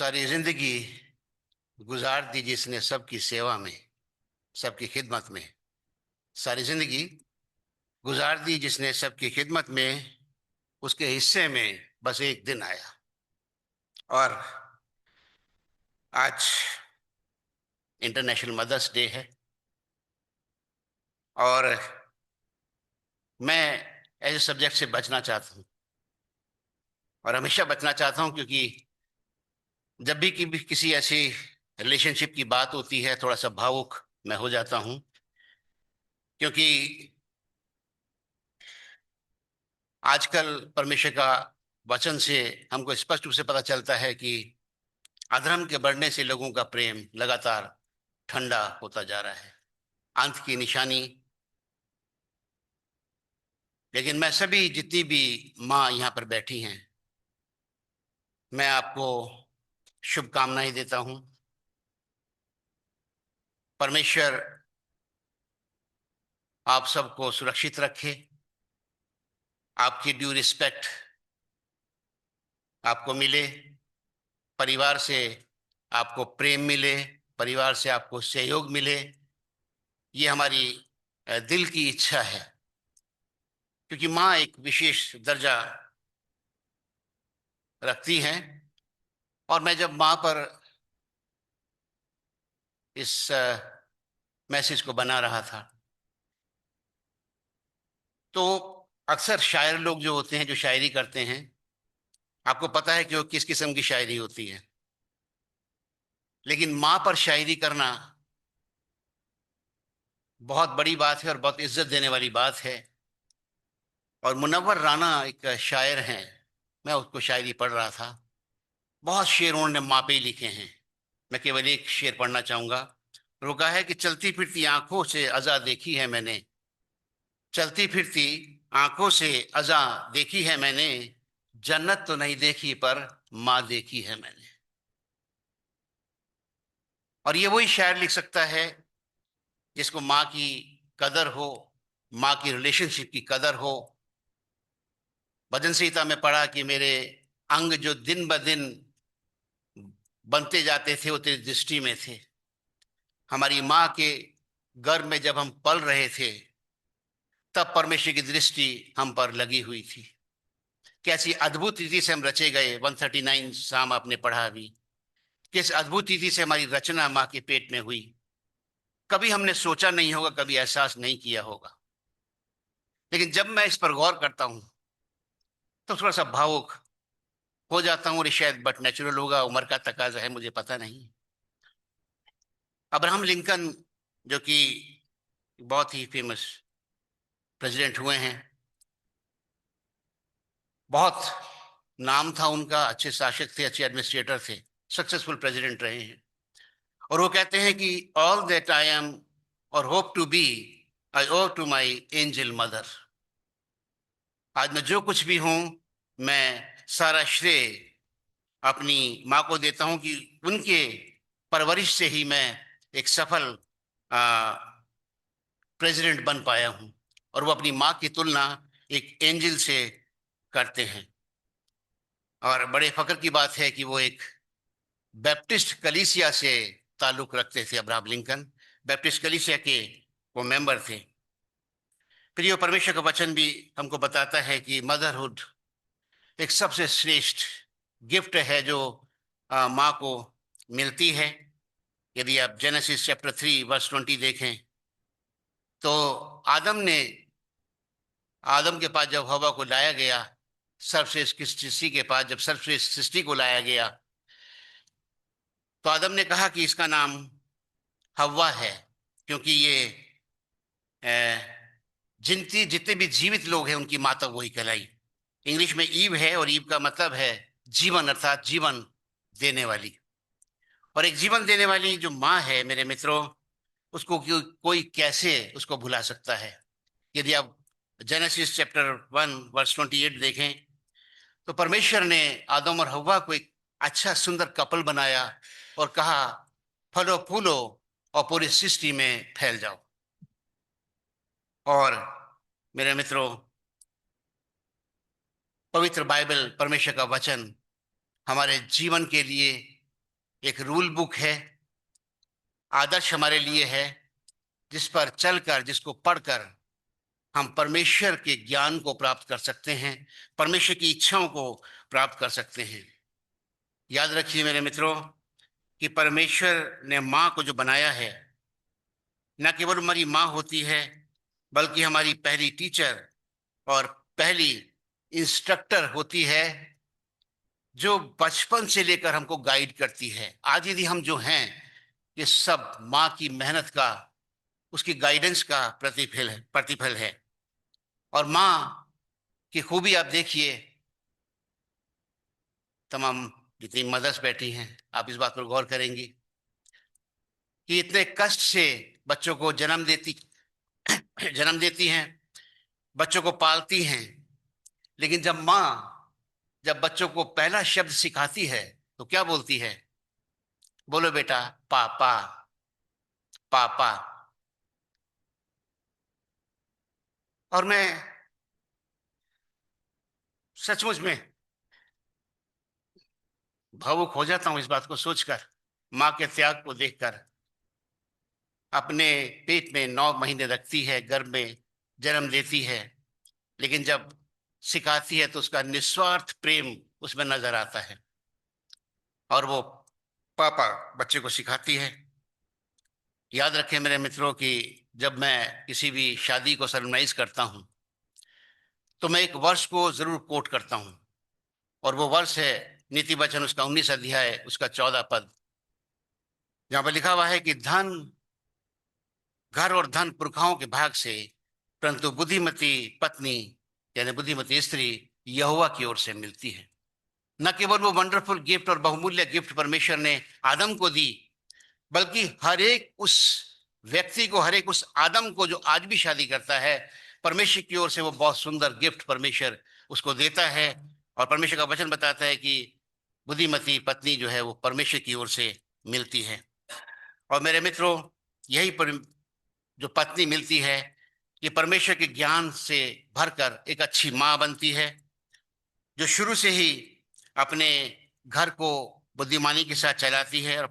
सारी जिंदगी गुजार दी जिसने सबकी सेवा में, सबकी खिदमत में। सारी जिंदगी गुजार दी जिसने सबकी खिदमत में, उसके हिस्से में बस एक दिन आया। और आज इंटरनेशनल मदर्स डे है। और मैं ऐसे सब्जेक्ट से बचना चाहता हूँ और हमेशा बचना चाहता हूँ, क्योंकि जब भी किसी ऐसी रिलेशनशिप की बात होती है थोड़ा सा भावुक मैं हो जाता हूँ। क्योंकि आजकल परमेश्वर का वचन से हमको स्पष्ट रूप से पता चलता है कि अधर्म के बढ़ने से लोगों का प्रेम लगातार ठंडा होता जा रहा है, अंत की निशानी। लेकिन मैं सभी जितनी भी माँ यहाँ पर बैठी हैं, मैं आपको शुभकामनाएं देता हूँ। परमेश्वर आप सबको सुरक्षित रखे, आपकी ड्यू रिस्पेक्ट आपको मिले, परिवार से आपको प्रेम मिले, परिवार से आपको सहयोग मिले। ये हमारी दिल की इच्छा है, क्योंकि माँ एक विशेष दर्जा रखती हैं। और मैं जब माँ पर इस मैसेज को बना रहा था, तो अक्सर शायर लोग जो होते हैं, जो शायरी करते हैं, आपको पता है कि वो किस किस्म की शायरी होती है। लेकिन माँ पर शायरी करना बहुत बड़ी बात है और बहुत इज्जत देने वाली बात है। और मुनव्वर राना एक शायर हैं, मैं उसको शायरी पढ़ रहा था। बहुत शेर उन्होंने माँ पे ही लिखे हैं। मैं केवल एक शेर पढ़ना चाहूंगा। रुका है कि चलती फिरती आंखों से अजा देखी है मैंने, चलती फिरती आंखों से अजा देखी है मैंने, जन्नत तो नहीं देखी पर माँ देखी है मैंने। और ये वही शायर लिख सकता है जिसको माँ की कदर हो, माँ की रिलेशनशिप की कदर हो। भजन संहिता में पढ़ा कि मेरे अंग जो दिन ब दिन बनते जाते थे वो तेरी दृष्टि में थे। हमारी माँ के गर्भ में जब हम पल रहे थे, तब परमेश्वर की दृष्टि हम पर लगी हुई थी। कैसी अद्भुत रीति से हम रचे गए, 139 साम आपने पढ़ा अभी। किस अद्भुत रीति से हमारी रचना माँ के पेट में हुई। कभी हमने सोचा नहीं होगा, कभी एहसास नहीं किया होगा। लेकिन जब मैं इस पर गौर करता हूं तो थोड़ा सा भावुक हो जाता हूँ। और ये शायद बट नेचुरल होगा, उम्र का तकाजा है, मुझे पता नहीं। अब्राहम लिंकन, जो कि बहुत ही फेमस प्रेसिडेंट हुए हैं, बहुत नाम था उनका, अच्छे शासक थे, अच्छे एडमिनिस्ट्रेटर थे, सक्सेसफुल प्रेसिडेंट रहे हैं। और वो कहते हैं कि ऑल दैट आई एम और होप टू बी आई ओव टू माई एंजल मदर। आज मैं जो कुछ भी हूं, मैं सारा श्रेय अपनी माँ को देता हूं कि उनके परवरिश से ही मैं एक सफल प्रेसिडेंट बन पाया हूं। और वो अपनी माँ की तुलना एक एंजल से करते हैं। और बड़े फख्र की बात है कि वो एक बैप्टिस्ट कलीसिया से ताल्लुक रखते थे। अब्राहम लिंकन बैप्टिस्ट कलीसिया के वो मेंबर थे। प्रिय परमेश्वर का वचन भी हमको बताता है कि मदरहुड एक सबसे श्रेष्ठ गिफ्ट है जो माँ को मिलती है। यदि आप जेनेसिस चैप्टर 3 वर्स 20 देखें, तो आदम के पास जब हवा को लाया गया, सर्वश्रेष्ठ की सृष्टि के पास जब सर्वश्रेष्ठ सृष्टि को लाया गया, तो आदम ने कहा कि इसका नाम हव्वा है, क्योंकि ये जितने जितने भी जीवित लोग हैं उनकी माता वही कहलाई। इंग्लिश में ईव है और ईव का मतलब है जीवन, अर्थात जीवन देने वाली। और एक जीवन देने वाली जो माँ है मेरे मित्रों, उसको कोई कैसे उसको भुला सकता है। यदि आप जेनेसिस चैप्टर 1 वर्स 28 देखें, तो परमेश्वर ने आदम और हव्वा को एक अच्छा सुंदर कपल बनाया और कहा, फलो फूलो और पूरी सृष्टि में फैल जाओ। और मेरे मित्रों, पवित्र बाइबल, परमेश्वर का वचन हमारे जीवन के लिए एक रूल बुक है, आदर्श हमारे लिए है, जिस पर चलकर, जिसको पढ़कर हम परमेश्वर के ज्ञान को प्राप्त कर सकते हैं, परमेश्वर की इच्छाओं को प्राप्त कर सकते हैं। याद रखिए मेरे मित्रों कि परमेश्वर ने माँ को जो बनाया है, न केवल हमारी माँ होती है, बल्कि हमारी पहली टीचर और पहली इंस्ट्रक्टर होती है, जो बचपन से लेकर हमको गाइड करती है। आज यदि हम जो हैं, ये सब माँ की मेहनत का, उसकी गाइडेंस का प्रतिफल है। और माँ की खूबी आप देखिए, तमाम जितनी मदर्स बैठी हैं, आप इस बात पर गौर करेंगी कि इतने कष्ट से बच्चों को जन्म देती हैं, बच्चों को पालती हैं। लेकिन जब बच्चों को पहला शब्द सिखाती है, तो क्या बोलती है? बोलो बेटा, पापा, पापा। और मैं सचमुच में भावुक हो जाता हूं इस बात को सोचकर, माँ के त्याग को देखकर। अपने पेट में 9 महीने रखती है, गर्भ में जन्म देती है, लेकिन जब सिखाती है तो उसका निस्वार्थ प्रेम उसमें नजर आता है। और वो पापा बच्चे को सिखाती है। याद रखें मेरे मित्रों कि जब मैं किसी भी शादी को सरमनाइज करता हूं, तो मैं एक वर्ष को जरूर कोट करता हूं, और वो वर्ष है नीति वचन, उसका 19 अध्याय, उसका 14 पद, जहां पर लिखा हुआ है कि धन, घर और धन पुरखाओं के भाग से, परंतु बुद्धिमती पत्नी यानी बुद्धिमती स्त्री यहोवा की ओर से मिलती है। न केवल वो वंडरफुल गिफ्ट और बहुमूल्य गिफ्ट परमेश्वर ने आदम को दी, बल्कि हर एक उस व्यक्ति को, हर एक उस आदम को जो आज भी शादी करता है, परमेश्वर की ओर से वो बहुत सुंदर गिफ्ट परमेश्वर उसको देता है। और परमेश्वर का वचन बताता है कि बुद्धिमती पत्नी जो है वो परमेश्वर की ओर से मिलती है। और मेरे मित्रों, यही जो पत्नी मिलती है, ये परमेश्वर के ज्ञान से भरकर एक अच्छी माँ बनती है, जो शुरू से ही अपने घर को बुद्धिमानी के साथ चलाती है, और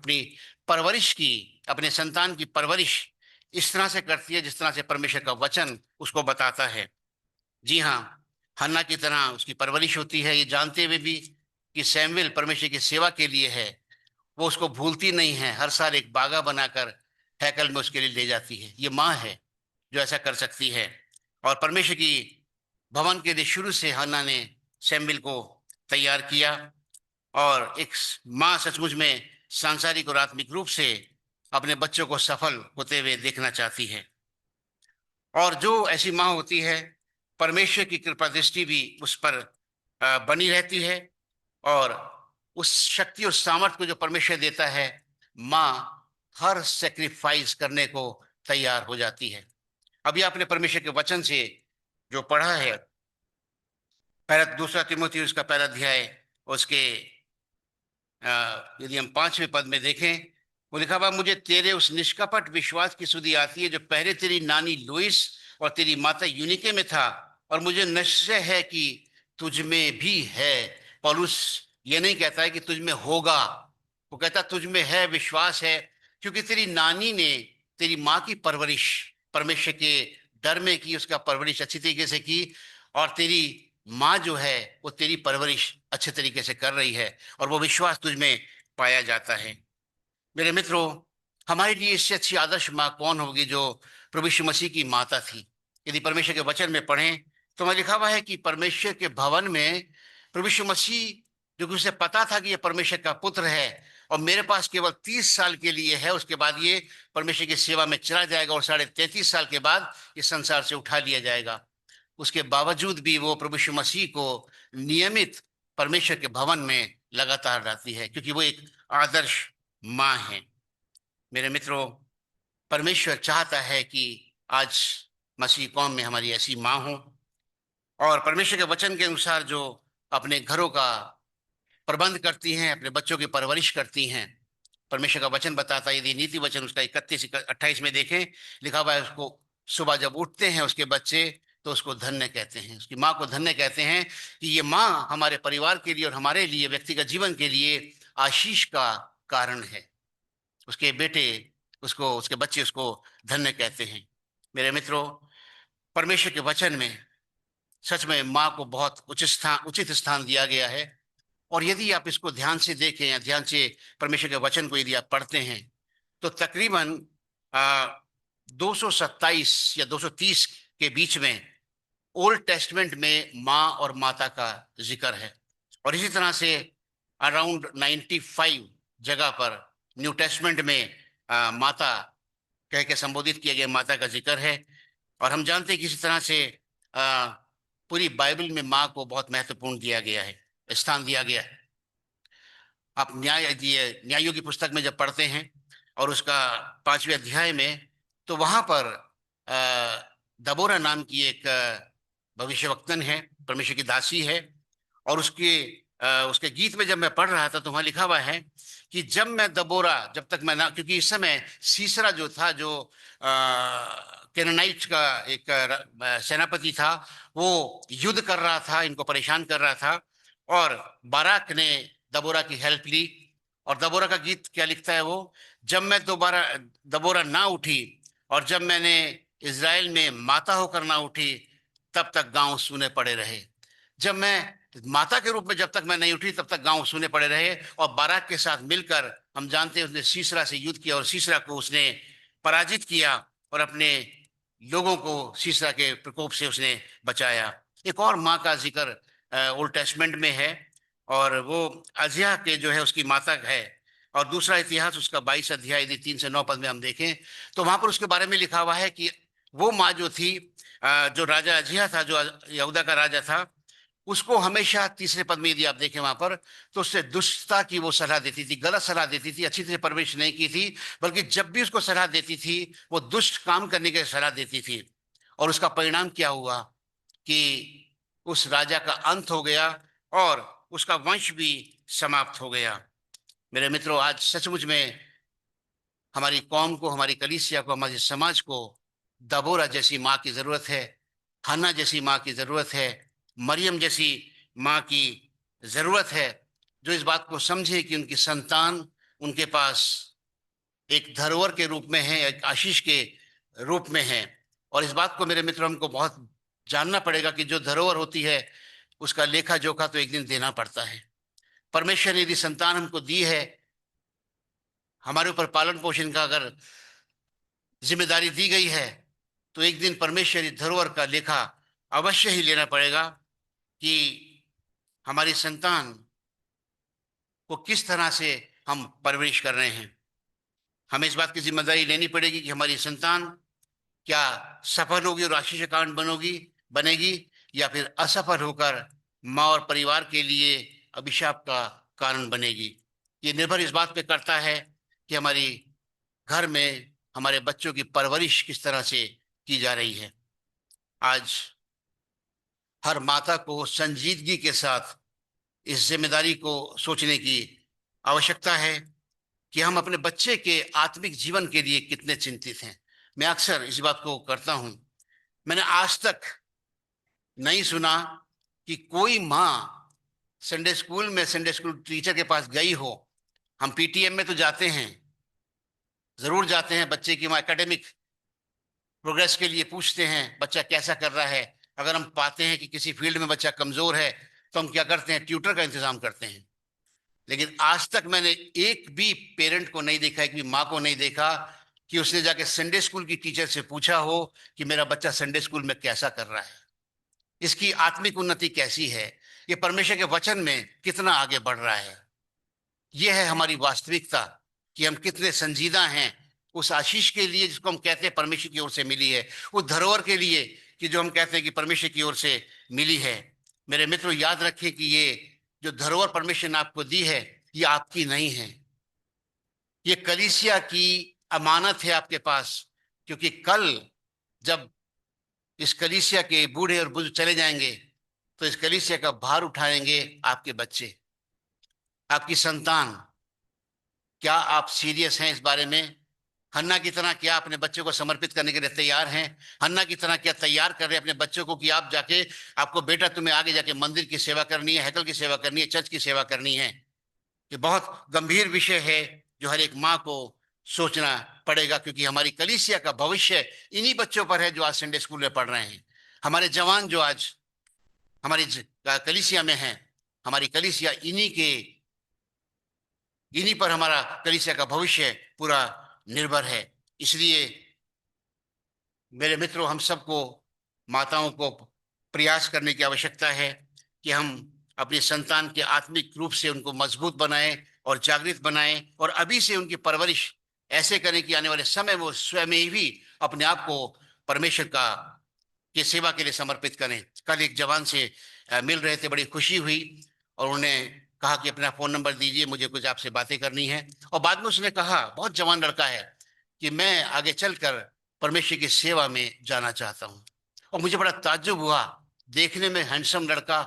अपने संतान की परवरिश इस तरह से करती है जिस तरह से परमेश्वर का वचन उसको बताता है। जी हाँ, हन्ना की तरह उसकी परवरिश होती है, ये जानते हुए भी कि सैमुएल परमेश्वर की सेवा के लिए है। वो उसको भूलती नहीं है, हर साल एक बागा बनाकर हैकल में उसके लिए ले जाती है। ये माँ है जो ऐसा कर सकती है। और परमेश्वर की भवन के लिए शुरू से हन्ना ने सैमुएल को तैयार किया। और एक माँ सचमुच में सांसारिक और आत्मिक रूप से अपने बच्चों को सफल होते हुए देखना चाहती है। और जो ऐसी माँ होती है, परमेश्वर की कृपा दृष्टि भी उस पर बनी रहती है। और उस शक्ति और सामर्थ्य को जो परमेश्वर देता है, माँ हर सेक्रीफाइस करने को तैयार हो जाती है। अभी आपने परमेश्वर के वचन से जो पढ़ा है, पहला दूसरा तिमोथी उसका 1 अध्याय, उसके यदि हम 5वें पद में देखें, वो लिखा हुआ, मुझे तेरे उस निष्कपट विश्वास की सुधि आती है जो पहले तेरी नानी लुइस और तेरी माता यूनिके में था, और मुझे निश्चय है कि तुझ में भी है। पौलुस ये नहीं कहता है कि तुझ में होगा, वो कहता तुझ में है, विश्वास है, क्योंकि तेरी नानी ने तेरी माँ की परवरिश परमेश्वर के डर में की, उसका परवरिश अच्छी तरीके से की, और तेरी माँ जो है वो तेरी परवरिश अच्छे तरीके से कर रही है, और वो विश्वास तुझ में पाया जाता है। मेरे मित्रों, हमारे लिए इससे अच्छी आदर्श माँ कौन होगी जो प्रभु यीशु मसीह की माता थी। यदि परमेश्वर के वचन में पढ़ें तो वहाँ लिखा हुआ है कि परमेश्वर के भवन में प्रभु यीशु मसीह, जो कि उसे पता था कि यह परमेश्वर का पुत्र है और मेरे पास केवल 30 साल के लिए है, उसके बाद ये परमेश्वर की सेवा में चला जाएगा और 33.5 साल के बाद इस संसार से उठा लिया जाएगा, उसके बावजूद भी वो प्रभु यीशु मसीह को नियमित परमेश्वर के भवन में लगातार रहती है, क्योंकि वो एक आदर्श माँ है। मेरे मित्रों, परमेश्वर चाहता है कि आज मसीह कौम में हमारी ऐसी माँ हो, और परमेश्वर के वचन के अनुसार जो अपने घरों का प्रबंध करती हैं, अपने बच्चों की परवरिश करती हैं। परमेश्वर का वचन बताता है, यदि नीति वचन उसका 31-28 में देखें, लिखा हुआ है, उसको सुबह जब उठते हैं उसके बच्चे तो उसको धन्य कहते हैं, उसकी माँ को धन्य कहते हैं, कि ये माँ हमारे परिवार के लिए और हमारे लिए व्यक्तिगत जीवन के लिए आशीष का कारण है। उसके बेटे उसको, उसके बच्चे उसको धन्य कहते हैं। मेरे मित्रों, परमेश्वर के वचन में सच में माँ को बहुत उचित स्थान दिया गया है। और यदि आप इसको ध्यान से देखें या ध्यान से परमेश्वर के वचन को यदि आप पढ़ते हैं तो तकरीबन 227 या 230 के बीच में ओल्ड टेस्टमेंट में माँ और माता का जिक्र है। और इसी तरह से अराउंड 95 जगह पर न्यू टेस्टमेंट में माता कह के संबोधित किया गया माता का जिक्र है। और हम जानते हैं कि इसी तरह से आ, पूरी बाइबल में माँ को बहुत महत्वपूर्ण दिया गया है, स्थान दिया गया है। आप न्यायों की पुस्तक में जब पढ़ते हैं और उसका 5वें अध्याय में, तो वहां पर दबोरा नाम की एक भविष्यवक्तन है, परमेश्वर की दासी है। और उसके गीत में जब मैं पढ़ रहा था तो वहां लिखा हुआ है कि जब तक मैं ना, क्योंकि इस समय सीसरा जो था, जो केनानाइट का एक सेनापति था, वो युद्ध कर रहा था, इनको परेशान कर रहा था। और बाराक ने दबोरा की हेल्प ली। और दबोरा का गीत क्या लिखता है वो, जब मैं दोबारा दबोरा ना उठी और जब मैंने इज़राइल में माता होकर ना उठी, तब तक गांव सूने पड़े रहे। जब मैं माता के रूप में जब तक मैं नहीं उठी तब तक गांव सूने पड़े रहे। और बाराक के साथ मिलकर हम जानते हैं उसने सीसरा से युद्ध किया और सीसरा को उसने पराजित किया और अपने लोगों को सीसरा के प्रकोप से उसने बचाया। एक और माँ का जिक्र ओल्ड टेस्टमेंट में है और वो अजिया के जो है उसकी माता है। और दूसरा इतिहास उसका 22 अध्याय यदि 3 से 9 पद में हम देखें तो वहां पर उसके बारे में लिखा हुआ है कि वो माँ जो थी, जो राजा अजिया था, जो यहूदा का राजा था, उसको हमेशा तीसरे पद में यदि आप देखें वहां पर, तो उससे दुष्टता की वो सलाह देती थी, गलत सलाह देती थी, अच्छी तरह परवरिश नहीं की थी, बल्कि जब भी उसको सलाह देती थी वो दुष्ट काम करने की सलाह देती थी। और उसका परिणाम क्या हुआ कि उस राजा का अंत हो गया और उसका वंश भी समाप्त हो गया। मेरे मित्रों, आज सचमुच में हमारी कौम को, हमारी कलीसिया को, हमारे समाज को दबोरा जैसी माँ की जरूरत है, हन्ना जैसी माँ की जरूरत है, मरियम जैसी माँ की जरूरत है, जो इस बात को समझे कि उनकी संतान उनके पास एक धरोहर के रूप में है, एक आशीष के रूप में है। और इस बात को मेरे मित्र हमको बहुत जानना पड़ेगा कि जो धरोहर होती है उसका लेखा जोखा तो एक दिन देना पड़ता है। परमेश्वर ने यदि संतान हमको दी है, हमारे ऊपर पालन पोषण का अगर जिम्मेदारी दी गई है, तो एक दिन परमेश्वर इस धरोहर का लेखा अवश्य ही लेना पड़ेगा कि हमारी संतान को किस तरह से हम परवरिश कर रहे हैं। हमें इस बात की जिम्मेदारी लेनी पड़ेगी कि हमारी संतान क्या सफल होगी और आशीष कांड बनेगी, या फिर असफल होकर माँ और परिवार के लिए अभिशाप का कारण बनेगी। ये निर्भर इस बात पे करता है कि हमारी घर में हमारे बच्चों की परवरिश किस तरह से की जा रही है। आज हर माता को संजीदगी के साथ इस जिम्मेदारी को सोचने की आवश्यकता है कि हम अपने बच्चे के आत्मिक जीवन के लिए कितने चिंतित हैं। मैं अक्सर इस बात को करता हूं। मैंने आज तक नहीं सुना कि कोई माँ संडे स्कूल टीचर के पास गई हो। हम पीटीएम में तो जाते हैं, जरूर जाते हैं, बच्चे की एकेडमिक प्रोग्रेस के लिए पूछते हैं बच्चा कैसा कर रहा है। अगर हम पाते हैं कि किसी फील्ड में बच्चा कमजोर है तो हम क्या करते हैं, ट्यूटर का इंतजाम करते हैं। लेकिन आज तक मैंने एक भी पेरेंट को नहीं देखा, एक भी माँ को नहीं देखा कि उसने जाके संडे स्कूल की टीचर से पूछा हो कि मेरा बच्चा संडे स्कूल में कैसा कर रहा है, इसकी आत्मिक उन्नति कैसी है, ये परमेश्वर के वचन में कितना आगे बढ़ रहा है। यह है हमारी वास्तविकता कि हम कितने संजीदा हैं उस आशीष के लिए जिसको हम कहते हैं परमेश्वर की ओर से मिली है, उस धरोहर के लिए कि जो हम कहते हैं कि परमेश्वर की ओर से मिली है। मेरे मित्रों, याद रखें कि ये जो धरोहर परमेश्वर ने आपको दी है, ये आपकी नहीं है, ये कलीसिया की अमानत है आपके पास। क्योंकि कल जब इस कलीसिया के बूढ़े और बुजुर्ग चले जाएंगे तो इस कलीसिया का भार उठाएंगे आपके बच्चे, आपकी संतान। क्या आप सीरियस हैं इस बारे में? हन्ना की तरह क्या अपने बच्चों को समर्पित करने के लिए तैयार हैं? हन्ना की तरह क्या तैयार कर रहे हैं अपने बच्चों को कि आप जाके, आपको बेटा तुम्हें आगे जाके मंदिर की सेवा करनी है, हैकल की सेवा करनी है, चर्च की सेवा करनी है? ये बहुत गंभीर विषय है जो हर एक माँ को सोचना पड़ेगा, क्योंकि हमारी कलीसिया का भविष्य इन्हीं बच्चों पर है जो आज संडे स्कूल में पढ़ रहे हैं। हमारे जवान जो आज हमारी कलीसिया में हैं, हमारी कलीसिया इन्हीं पर हमारा कलीसिया का भविष्य पूरा निर्भर है। इसलिए मेरे मित्रों, हम सबको, माताओं को प्रयास करने की आवश्यकता है कि हम अपने संतान के आत्मिक रूप से उनको मजबूत बनाएं और जागृत बनाएं, और अभी से उनकी परवरिश ऐसे करें कि आने वाले समय में वो स्वयं ही भी अपने आप को परमेश्वर की सेवा के लिए समर्पित करें। कल एक जवान से मिल रहे थे, बड़ी खुशी हुई, और उन्होंने कहा कि अपना फोन नंबर दीजिए, मुझे कुछ आपसे बातें करनी है। और बाद में उसने कहा, बहुत जवान लड़का है, कि मैं आगे चलकर परमेश्वर की सेवा में जाना चाहता हूं। और मुझे बड़ा ताज्जुब हुआ, देखने में हैंडसम लड़का,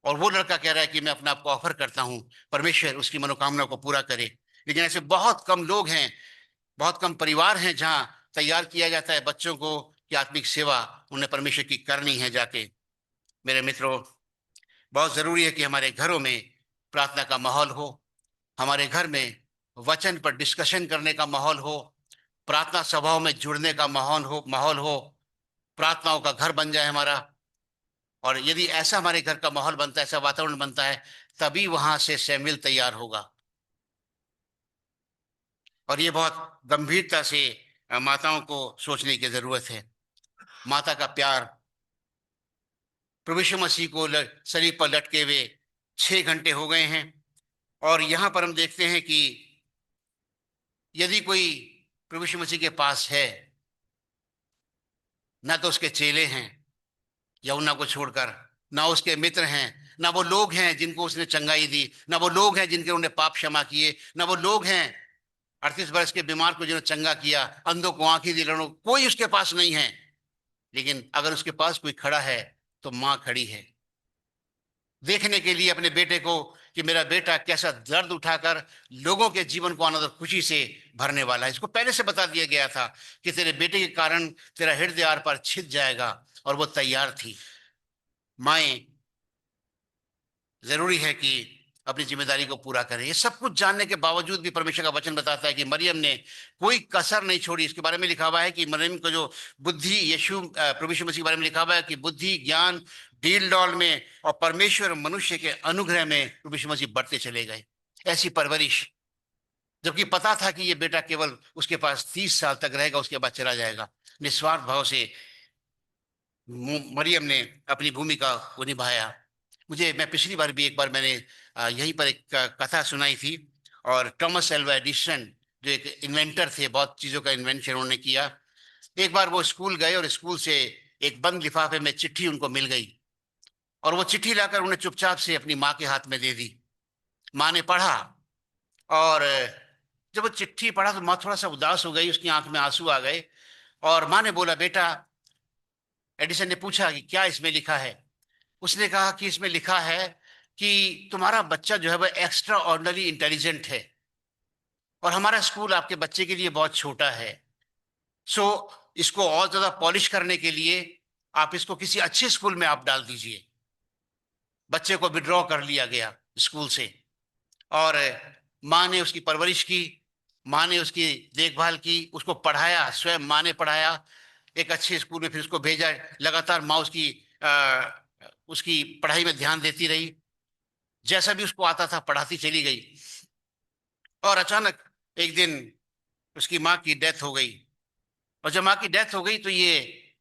और वो लड़का कह रहा है कि मैं अपना आपको ऑफर करता हूं, परमेश्वर उसकी मनोकामना को पूरा करे। लेकिन ऐसे बहुत कम लोग हैं, बहुत कम परिवार हैं जहां तैयार किया जाता है बच्चों को कि आत्मिक सेवा उन्हें परमेश्वर की करनी है जाके। मेरे मित्रों, बहुत जरूरी है कि हमारे घरों में प्रार्थना का माहौल हो, हमारे घर में वचन पर डिस्कशन करने का माहौल हो, प्रार्थना सभाओं में जुड़ने का माहौल हो, प्रार्थनाओं का घर बन जाए हमारा। और यदि ऐसा हमारे घर का माहौल बनता है, ऐसा वातावरण बनता है, तभी वहां से सैमुअल तैयार होगा। और ये बहुत गंभीरता से माताओं को सोचने की जरूरत है। माता का प्यार, प्रभु यीशु मसीह को शरीर पर लटके हुए 6 घंटे हो गए हैं, और यहां पर हम देखते हैं कि यदि कोई प्रभु यीशु मसीह के पास है, ना तो उसके चेले हैं यमुना को छोड़कर, ना उसके मित्र हैं, ना वो लोग हैं जिनको उसने चंगाई दी, ना वो लोग हैं जिनके उन्होंने पाप क्षमा किए, ना वो लोग हैं 38 वर्ष के बीमार को जिन्होंने चंगा किया, अंधों को आंखें दी, लड़ों, कोई उसके पास नहीं है। लेकिन अगर उसके पास कोई खड़ा है तो मां खड़ी है, देखने के लिए अपने बेटे को, कि मेरा बेटा कैसा दर्द उठाकर लोगों के जीवन को आनंद और खुशी से भरने वाला है। इसको पहले से बता दिया गया था कि तेरे बेटे के कारण तेरा हृदय आर पार छिद जाएगा, और वो तैयार थी। माएं, जरूरी है कि अपनी जिम्मेदारी को पूरा करें। ये सब कुछ जानने के बावजूद भी परमेश्वर का वचन बताता है कि मरियम ने कोई कसर नहीं छोड़ी। इसके बारे में लिखा हुआ है कि मरियम को जो बुद्धि, प्रभु यीशु मसीह के बारे में लिखा हुआ है कि बुद्धि, ज्ञान, डील डॉल में और परमेश्वर मनुष्य के अनुग्रह में प्रभु यीशु मसीह बढ़ते चले गए। ऐसी परवरिश, जबकि पता था कि ये बेटा केवल उसके पास 30 साल तक रहेगा, उसके बाद चला जाएगा। निस्वार्थ भाव से मरियम ने अपनी भूमिका को निभाया। मैं पिछली बार भी एक बार मैंने यहीं पर एक कथा सुनाई थी, और थॉमस एल्वा एडिसन जो एक इन्वेंटर थे, बहुत चीजों का इन्वेंशन उन्होंने किया। एक बार वो स्कूल गए और स्कूल से एक बंद लिफाफे में चिट्ठी उनको मिल गई, और वो चिट्ठी लाकर उन्हें चुपचाप से अपनी माँ के हाथ में दे दी। माँ ने पढ़ा, और जब वो चिट्ठी पढ़ा तो माँ थोड़ा सा उदास हो गई, उसकी आंख में आंसू आ गए। और माँ ने बोला, बेटा, एडिसन ने पूछा कि क्या इसमें लिखा है। उसने कहा कि इसमें लिखा है कि तुम्हारा बच्चा जो है वह एक्स्ट्रा ऑर्डिनरी इंटेलिजेंट है, और हमारा स्कूल आपके बच्चे के लिए बहुत छोटा है। सो इसको और ज्यादा पॉलिश करने के लिए आप इसको किसी अच्छे स्कूल में आप डाल दीजिए। बच्चे को विड्रॉ कर लिया गया स्कूल से, और माँ ने उसकी परवरिश की, माँ ने उसकी देखभाल की, उसको पढ़ाया, स्वयं माँ ने पढ़ाया एक अच्छे स्कूल में, फिर उसको भेजा। लगातार माँ उसकी पढ़ाई में ध्यान देती रही, जैसा भी उसको आता था पढ़ाती चली गई। और अचानक एक दिन उसकी माँ की डेथ हो गई। और जब माँ की डेथ हो गई तो ये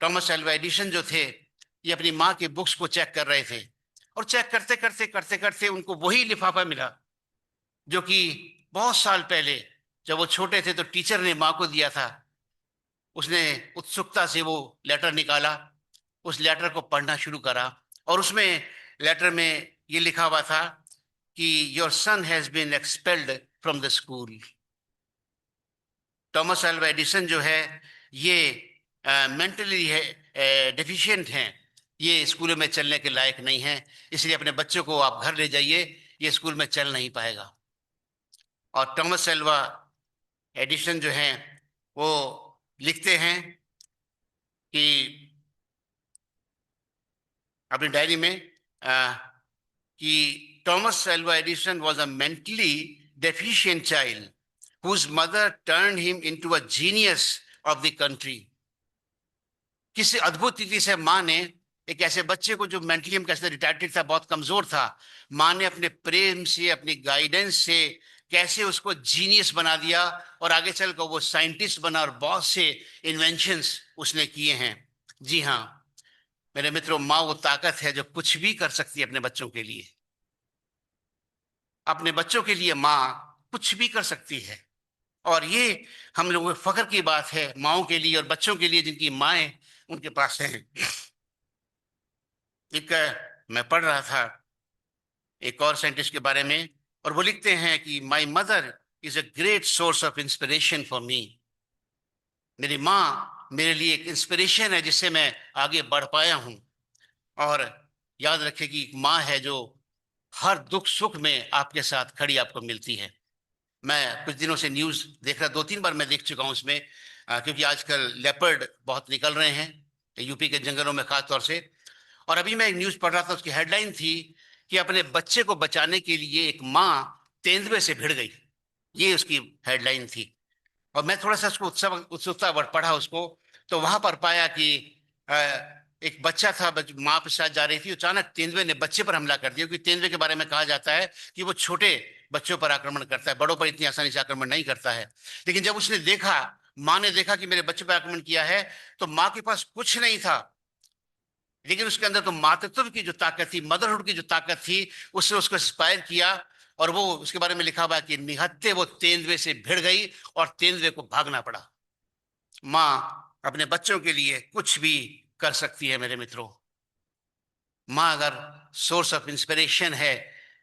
थॉमस एल्वा एडिसन जो थे, ये अपनी माँ की बुक्स को चेक कर रहे थे, और चेक करते करते करते करते उनको वही लिफाफा मिला जो कि बहुत साल पहले जब वो छोटे थे तो टीचर ने माँ को दिया था। उसने उत्सुकता से वो लेटर निकाला, उस लेटर को पढ़ना शुरू करा, और उसमें, लेटर में ये लिखा हुआ था कि your son has been expelled from the school. Thomas Alva Edison जो है, ये मेंटली है डिफिशियंट हैं, ये स्कूलों में चलने के लायक नहीं है, इसलिए अपने बच्चों को आप घर ले जाइए, ये स्कूल में चल नहीं पाएगा। और थॉमस अल्वा एडिसन जो हैं, वो लिखते हैं कि अपनी डायरी में कि Thomas Alva Edison was a mentally deficient child whose mother turned him into a genius of the country. किसी अद्भुत रीति से माँ ने एक ऐसे बच्चे को जो मेंटली हम कैसे रिटार्डेड था, बहुत कमजोर था, माँ ने अपने प्रेम से, अपनी गाइडेंस से कैसे उसको जीनियस बना दिया और आगे चलकर वो साइंटिस्ट बना और बहुत से इन्वेंशंस उसने किए हैं। जी हाँ मेरे मित्रों, माँ वो ताकत है जो कुछ भी कर सकती है अपने बच्चों के लिए। अपने बच्चों के लिए माँ कुछ भी कर सकती है और ये हम लोगों के फख्र की बात है माँओं के लिए और बच्चों के लिए जिनकी माएं उनके पास हैं। एक मैं पढ़ रहा था एक और साइंटिस्ट के बारे में और वो लिखते हैं कि my mother is a great source of inspiration for me. मेरी माँ मेरे लिए एक इंस्पिरेशन है जिससे मैं आगे बढ़ पाया हूँ। और याद रखें कि एक माँ है जो हर दुख सुख में आपके साथ खड़ी आपको मिलती है। मैं कुछ दिनों से न्यूज़ देख रहा, 2-3 बार मैं देख चुका हूँ उसमें, क्योंकि आजकल लेपर्ड बहुत निकल रहे हैं यूपी के जंगलों में खास तौर से। और अभी मैं एक न्यूज़ पढ़ रहा था, उसकी हेडलाइन थी कि अपने बच्चे को बचाने के लिए एक माँ तेंदुए से भिड़ गई। ये उसकी हेडलाइन थी। और मैं थोड़ा सा उसको उत्सुकता पढ़ा उसको, तो वहां पर पाया कि अ, एक बच्चा था, माँ के साथ जा रही थी, अचानक तेंदुए ने बच्चे पर हमला कर दिया। क्योंकि तेंदुए के बारे में कहा जाता है कि वो छोटे बच्चों पर आक्रमण करता है, बड़ों पर इतनी आसानी से आक्रमण नहीं करता है। लेकिन जब उसने देखा, माँ ने देखा कि मेरे बच्चे पर आक्रमण किया है, तो माँ के पास कुछ नहीं था, लेकिन उसके अंदर तो मातृत्व की जो ताकत थी, मदरहुड की जो ताकत थी, उसने उसको इंस्पायर किया। और वो उसके बारे में लिखा हुआ है कि निहत्थे वो तेंदुए से भिड़ गई और तेंदुए को भागना पड़ा। माँ अपने बच्चों के लिए कुछ भी कर सकती है मेरे मित्रों। माँ अगर सोर्स ऑफ इंस्पिरेशन है,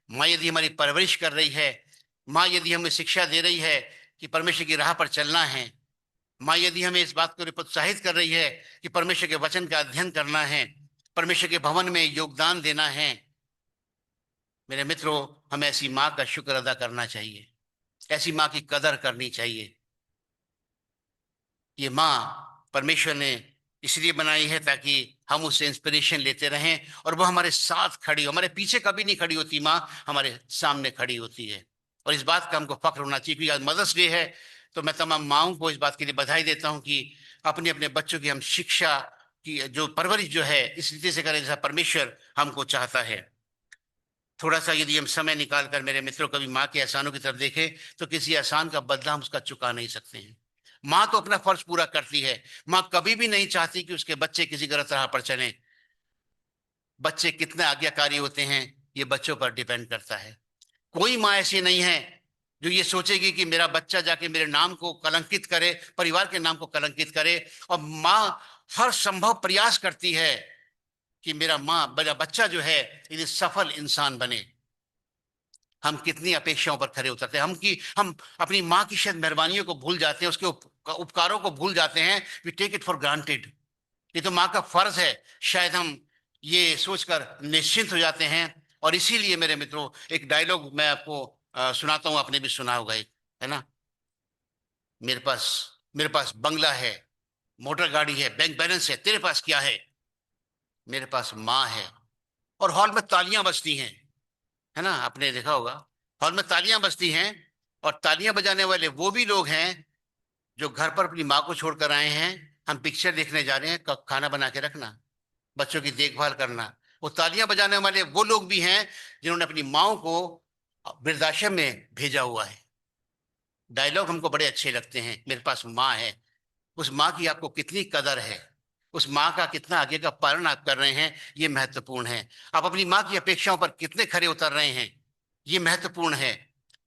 माँ यदि हमारी परवरिश कर रही है, माँ यदि हमें शिक्षा दे रही है कि परमेश्वर की राह पर चलना है, माँ यदि हमें इस बात को प्रोत्साहित कर रही है कि परमेश्वर के वचन का अध्ययन करना है, परमेश्वर के भवन में योगदान देना है, मेरे मित्रों हमें ऐसी माँ का शुक्र अदा करना चाहिए, ऐसी माँ की कदर करनी चाहिए। ये माँ परमेश्वर ने इसलिए बनाई है ताकि हम उससे इंस्पिरेशन लेते रहें और वो हमारे साथ खड़ी हो। हमारे पीछे कभी नहीं खड़ी होती माँ, हमारे सामने खड़ी होती है। और इस बात का हमको फख्र होना चाहिए, क्योंकि आज मदर्स डे है, तो मैं तमाम माँओं को इस बात के लिए बधाई देता हूँ कि अपने अपने बच्चों की हम शिक्षा की जो परवरिश जो है इस रीति से करें जैसा परमेश्वर हमको चाहता है। थोड़ा सा यदि हम समय निकाल कर मेरे मित्रों कभी माँ के एहसानों की तरफ देखें तो किसी एहसान का बदला हम उसका चुका नहीं सकते हैं। माँ तो अपना फर्ज पूरा करती है, माँ कभी भी नहीं चाहती कि उसके बच्चे किसी गलत राह पर चलें। बच्चे कितने आज्ञाकारी होते हैं ये बच्चों पर डिपेंड करता है। कोई माँ ऐसी नहीं है जो ये सोचेगी कि मेरा बच्चा जाके मेरे नाम को कलंकित करे, परिवार के नाम को कलंकित करे। और माँ हर संभव प्रयास करती है कि मेरा बच्चा जो है ये सफल इंसान बने। हम कितनी अपेक्षाओं पर खरे उतरते हैं, हम अपनी माँ की शायद मेहरबानियों को भूल जाते हैं, उसके उपकारों को भूल जाते हैं। We take it for granted. ये तो माँ का फर्ज है, शायद हम ये सोचकर निश्चिंत हो जाते हैं। और इसीलिए मेरे मित्रों एक डायलॉग मैं आपको सुनाता हूँ, आपने भी सुना होगा एक, है ना। मेरे पास मेरे पास बंगला है, मोटर गाड़ी है, बैंक बैलेंस है, तेरे पास क्या है? मेरे पास माँ है। और हॉल में तालियां बजती हैं, है ना, आपने देखा होगा, हॉल में तालियां बजती हैं। और तालियां बजाने वाले वो भी लोग हैं जो घर पर अपनी माँ को छोड़कर आए हैं। हम पिक्चर देखने जा रहे हैं, खाना बना के रखना, बच्चों की देखभाल करना। वो तालियां बजाने वाले वो लोग भी हैं जिन्होंने अपनी माँओं को वृद्धाश्रम में भेजा हुआ है। डायलॉग हमको बड़े अच्छे लगते हैं, मेरे पास माँ है। उस माँ की आपको कितनी कदर है, उस माँ का कितना आगे का पालन आप कर रहे हैं, ये महत्वपूर्ण है। आप अपनी माँ की अपेक्षाओं पर कितने खरे उतर रहे हैं, ये महत्वपूर्ण है।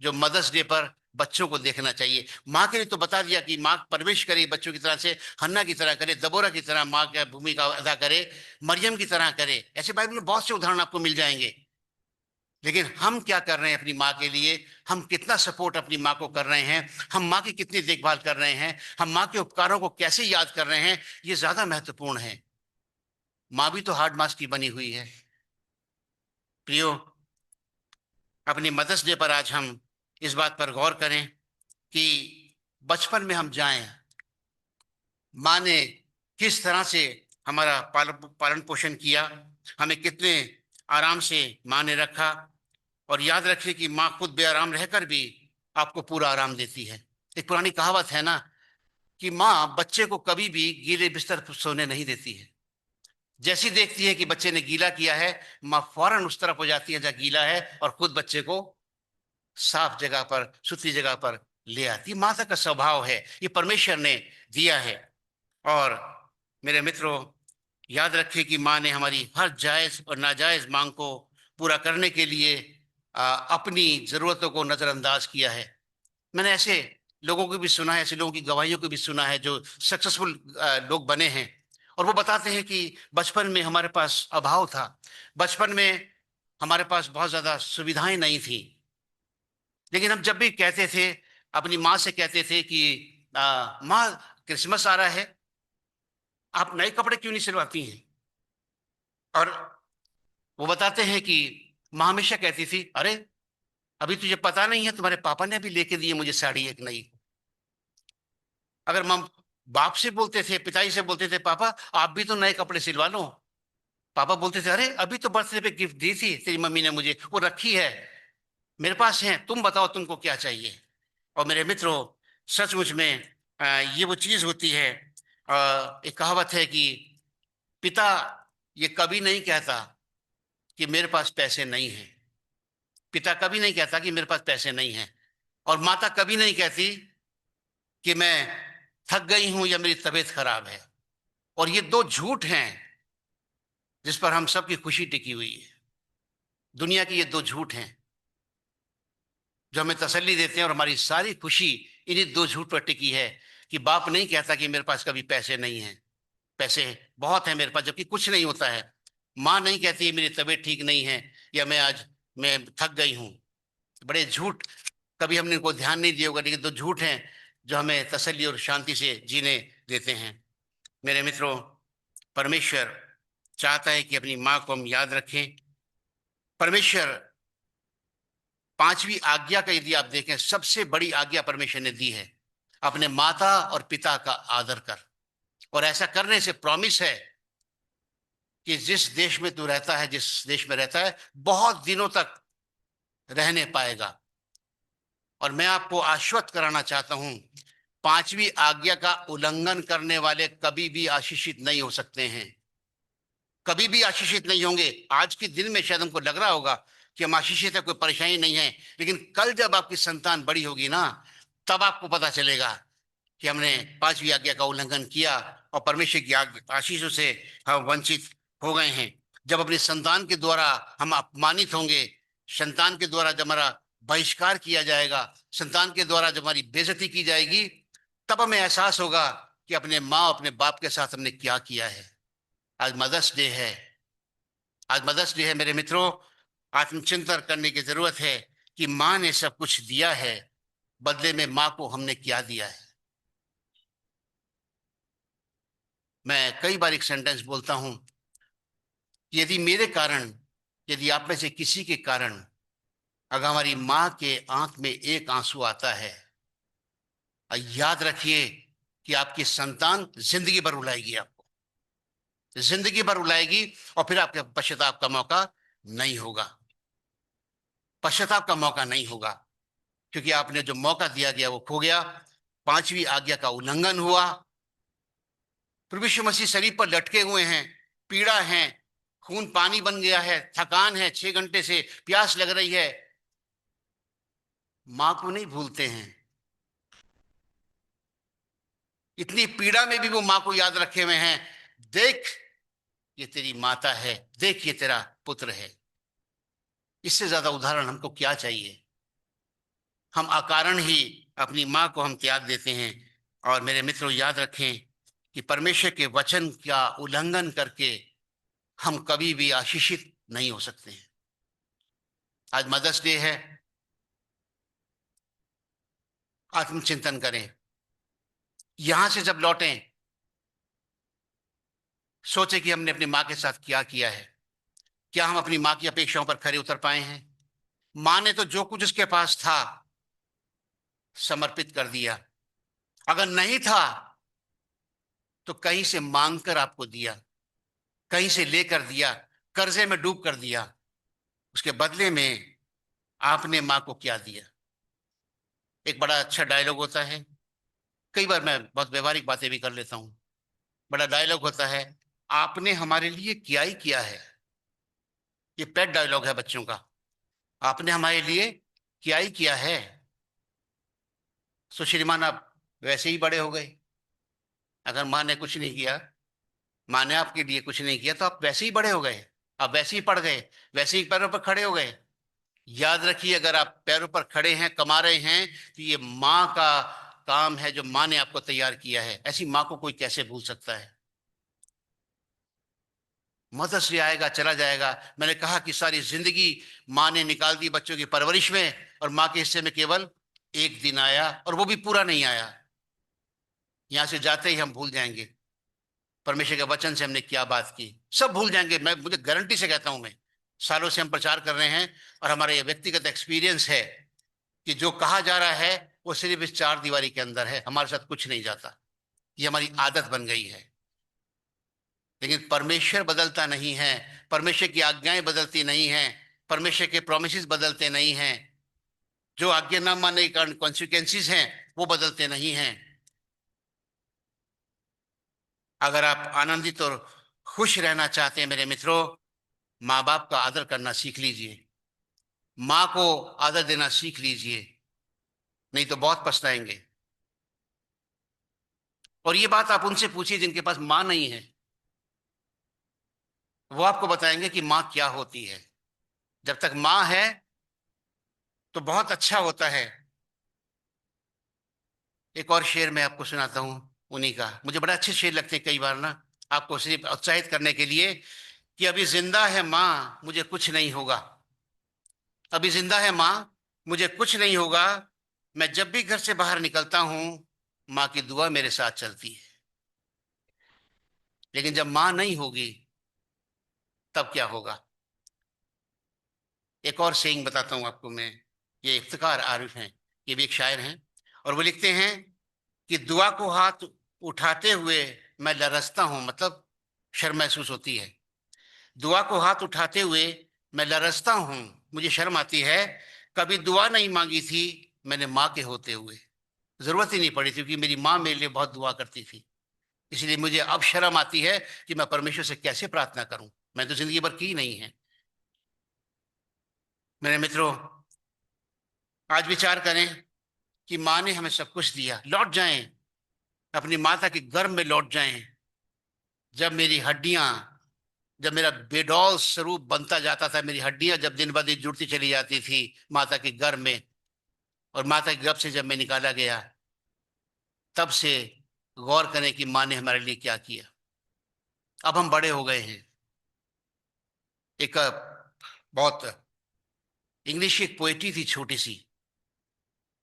जो मदर्स डे पर बच्चों को देखना चाहिए, माँ के लिए तो बता दिया कि माँ परवरिश करे बच्चों की तरह से, हन्ना की तरह करे, दबोरा की तरह माँ की भूमिका अदा करे, मरियम की तरह करे। ऐसे बाइबल में बहुत से उदाहरण आपको मिल जाएंगे। लेकिन हम क्या कर रहे हैं अपनी माँ के लिए? हम कितना सपोर्ट अपनी माँ को कर रहे हैं? हम माँ की कितनी देखभाल कर रहे हैं? हम माँ के उपकारों को कैसे याद कर रहे हैं? ये ज्यादा महत्वपूर्ण है। माँ भी तो हार्ड मास की बनी हुई है। प्रियो, अपनी मदर्स डे पर आज हम इस बात पर गौर करें कि बचपन में हम जाएं, माँ ने किस तरह से हमारा पालन पोषण किया, हमें कितने आराम से माँ ने रखा। और याद रखिए कि माँ खुद बेआराम रहकर भी आपको पूरा आराम देती है। एक पुरानी कहावत है ना कि माँ बच्चे को कभी भी गीले बिस्तर पर सोने नहीं देती है। जैसी देखती है कि बच्चे ने गीला किया है, माँ फौरन उस तरफ हो जाती है जहाँ गीला है और खुद बच्चे को साफ जगह पर, सुथरी जगह पर ले आती। माता का स्वभाव है, ये परमेश्वर ने दिया है। और मेरे मित्रों, याद रखिए कि माँ ने हमारी हर जायज और नाजायज मांग को पूरा करने के लिए अपनी जरूरतों को नजरअंदाज किया है। मैंने ऐसे लोगों को भी सुना है, ऐसे लोगों की गवाहियों को भी सुना है जो सक्सेसफुल लोग बने हैं, और वो बताते हैं कि बचपन में हमारे पास अभाव था, बचपन में हमारे पास बहुत ज्यादा सुविधाएं नहीं थी, लेकिन हम जब भी कहते थे, अपनी माँ से कहते थे कि माँ क्रिसमस आ रहा है, आप नए कपड़े क्यों नहीं सिलवाती हैं? और वो बताते हैं कि माँ हमेशा कहती थी, अरे अभी तुझे पता नहीं है, तुम्हारे पापा ने अभी लेके दी है मुझे साड़ी एक नई। अगर हम बाप से बोलते थे, पिताजी से बोलते थे, पापा आप भी तो नए कपड़े सिलवा लो, पापा बोलते थे, अरे अभी तो बर्थडे पे गिफ्ट दी थी तेरी मम्मी ने मुझे, वो रखी है मेरे पास है, तुम बताओ तुमको क्या चाहिए। और मेरे मित्रों, सचमुच में ये वो चीज होती है। एक कहावत है कि पिता ये कभी नहीं कहता कि मेरे पास पैसे नहीं है, पिता कभी नहीं कहता कि मेरे पास पैसे नहीं है, और माता कभी नहीं कहती कि मैं थक गई हूं या मेरी तबीयत खराब है। और ये दो झूठ हैं जिस पर हम सबकी खुशी टिकी हुई है। दुनिया की ये दो झूठ हैं जो हमें तसल्ली देते हैं, और हमारी सारी खुशी इन्हीं दो झूठ पर टिकी है कि बाप नहीं कहता कि मेरे पास कभी पैसे नहीं है, पैसे बहुत है मेरे पास जबकि कुछ नहीं होता है। माँ नहीं कहती मेरी तबीयत ठीक नहीं है या मैं थक गई हूं। बड़े झूठ, कभी हमने इनको ध्यान नहीं दिया होगा, लेकिन दो झूठ हैं जो हमें तसल्ली और शांति से जीने देते हैं। मेरे मित्रों, परमेश्वर चाहता है कि अपनी माँ को हम याद रखें। परमेश्वर पांचवी आज्ञा का यदि आप देखें, सबसे बड़ी आज्ञा परमेश्वर ने दी है, अपने माता और पिता का आदर कर। और ऐसा करने से प्रॉमिस है कि जिस देश में तू रहता है, जिस देश में रहता है, बहुत दिनों तक रहने पाएगा। और मैं आपको आश्वस्त कराना चाहता हूं, पांचवी आज्ञा का उल्लंघन करने वाले कभी भी आशीषित नहीं हो सकते हैं, कभी भी आशीषित नहीं होंगे। आज के दिन में शायद हमको लग रहा होगा कि हम आशीषित है, कोई परेशानी नहीं है, लेकिन कल जब आपकी संतान बड़ी होगी ना, तब आपको पता चलेगा कि हमने पांचवी आज्ञा का उल्लंघन किया और परमेश्वर की आशीषों से हम वंचित हो गए हैं। जब अपनी संतान के द्वारा हम अपमानित होंगे, संतान के द्वारा जब हमारा बहिष्कार किया जाएगा, संतान के द्वारा जब हमारी बेइज्जती की जाएगी, तब हमें एहसास होगा कि अपने माँ अपने बाप के साथ हमने क्या किया है। आज मदर्स डे है, आज मदर्स डे है मेरे मित्रों। आत्मचिंतन करने की जरूरत है कि माँ ने सब कुछ दिया है, बदले में माँ को हमने क्या दिया है। मैं कई बार एक सेंटेंस बोलता हूं, यदि मेरे कारण, यदि आप में से किसी के कारण अगर हमारी माँ के आंख में एक आंसू आता है, याद रखिए कि आपकी संतान जिंदगी भर रुलाएगी, आपको जिंदगी भर रुलाएगी, और फिर आपके पश्चाताप का मौका नहीं होगा, पश्चाताप का मौका नहीं होगा, क्योंकि आपने जो मौका दिया गया वो खो गया। पांचवी आज्ञा का उल्लंघन हुआ। प्रभु यीशु मसीह शरीर पर लटके हुए हैं, पीड़ा है, खून पानी बन गया है, थकान है, 6 घंटे से प्यास लग रही है, मां को नहीं भूलते हैं। इतनी पीड़ा में भी वो मां को याद रखे हुए हैं, देख ये तेरी माता है, देख ये तेरा पुत्र है। इससे ज्यादा उदाहरण हमको क्या चाहिए? हम अकारण ही अपनी माँ को हम त्याग देते हैं। और मेरे मित्रों, याद रखें कि परमेश्वर के वचन का उल्लंघन करके हम कभी भी आशीषित नहीं हो सकते हैं। आज मदर्स डे है, आत्मचिंतन करें। यहां से जब लौटें, सोचे कि हमने अपनी माँ के साथ क्या किया है, क्या हम अपनी माँ की अपेक्षाओं पर खरे उतर पाए हैं? माँ ने तो जो कुछ उसके पास था समर्पित कर दिया, अगर नहीं था तो कहीं से मांग कर आपको दिया, कहीं से लेकर दिया, कर्जे में डूब कर दिया। उसके बदले में आपने माँ को क्या दिया। एक बड़ा अच्छा डायलॉग होता है, कई बार मैं बहुत व्यवहारिक बातें भी कर लेता हूँ। बड़ा डायलॉग होता है, आपने हमारे लिए क्या ही किया है। ये पेट डायलॉग है बच्चों का। आपने हमारे लिए क्या ही किया है। सो श्रीमान, आप वैसे ही बड़े हो गए। अगर माँ ने कुछ नहीं किया, माँ ने आपके लिए कुछ नहीं किया, तो आप वैसे ही बड़े हो गए। आप वैसे ही पढ़ गए, वैसे ही पैरों पर खड़े हो गए। याद रखिए, अगर आप पैरों पर खड़े हैं, कमा रहे हैं, तो ये माँ का काम है, जो माँ ने आपको तैयार किया है। ऐसी माँ को कोई कैसे भूल सकता है। मदर्स डे आएगा, चला जाएगा। मैंने कहा कि सारी जिंदगी माँ ने निकाल दी बच्चों की परवरिश में, और माँ के हिस्से में केवल एक दिन आया, और वो भी पूरा नहीं आया। यहां से जाते ही हम भूल जाएंगे परमेश्वर के वचन से हमने क्या बात की। सब भूल जाएंगे, मैं मुझे गारंटी से कहता हूं। मैं सालों से हम प्रचार कर रहे हैं, और हमारा ये व्यक्तिगत एक्सपीरियंस है कि जो कहा जा रहा है वो सिर्फ इस चार दीवारी के अंदर है, हमारे साथ कुछ नहीं जाता। ये हमारी आदत बन गई है। लेकिन परमेश्वर बदलता नहीं है। परमेश्वर की आज्ञाएं बदलती नहीं हैं। परमेश्वर के प्रोमिसेस बदलते नहीं हैं। जो आज्ञा न मानने के कारण कॉन्सिक्वेंसेस हैं, वो बदलते नहीं हैं। अगर आप आनंदित और खुश रहना चाहते हैं मेरे मित्रों, माँ बाप का आदर करना सीख लीजिए। माँ को आदर देना सीख लीजिए, नहीं तो बहुत पछताएंगे। और ये बात आप उनसे पूछिए जिनके पास माँ नहीं है। वो आपको बताएंगे कि माँ क्या होती है। जब तक माँ है तो बहुत अच्छा होता है। एक और शेर मैं आपको सुनाता हूं उन्हीं का। मुझे बड़ा अच्छे शेर लगते हैं कई बार ना, आपको सिर्फ उत्साहित करने के लिए, कि अभी जिंदा है माँ, मुझे कुछ नहीं होगा। अभी जिंदा है माँ, मुझे कुछ नहीं होगा। मैं जब भी घर से बाहर निकलता हूं, माँ की दुआ मेरे साथ चलती है। लेकिन जब माँ नहीं होगी, तब क्या होगा। एक और सेइंग बताता हूं आपको मैं। ये इफ्तिकार आरिफ हैं, ये भी एक शायर हैं, और वो लिखते हैं कि दुआ को हाथ उठाते हुए मैं लरसता हूं, मतलब शर्म महसूस होती है। दुआ को हाथ उठाते हुए मैं लरसता हूं, मुझे शर्म आती है। कभी दुआ नहीं मांगी थी मैंने माँ के होते हुए। जरूरत ही नहीं पड़ी थी, क्योंकि मेरी माँ मेरे लिए बहुत दुआ करती थी। इसलिए मुझे अब शर्म आती है कि मैं परमेश्वर से कैसे प्रार्थना करूं। मैं तो जिंदगी भर की नहीं है। मेरे मित्रों, आज विचार करें कि माँ ने हमें सब कुछ दिया। लौट जाएं, अपनी माता के गर्भ में लौट जाएं। जब मेरी हड्डियां, जब मेरा बेडौल स्वरूप बनता जाता था, मेरी हड्डियां जब दिन ब दिन जुड़ती चली जाती थी माता के गर्भ में, और माता के गर्भ से जब मैं निकाला गया, तब से गौर करें कि माँ ने हमारे लिए क्या किया। अब हम बड़े हो गए हैं। एक बहुत इंग्लिश की एक पोएट्री थी छोटी सी,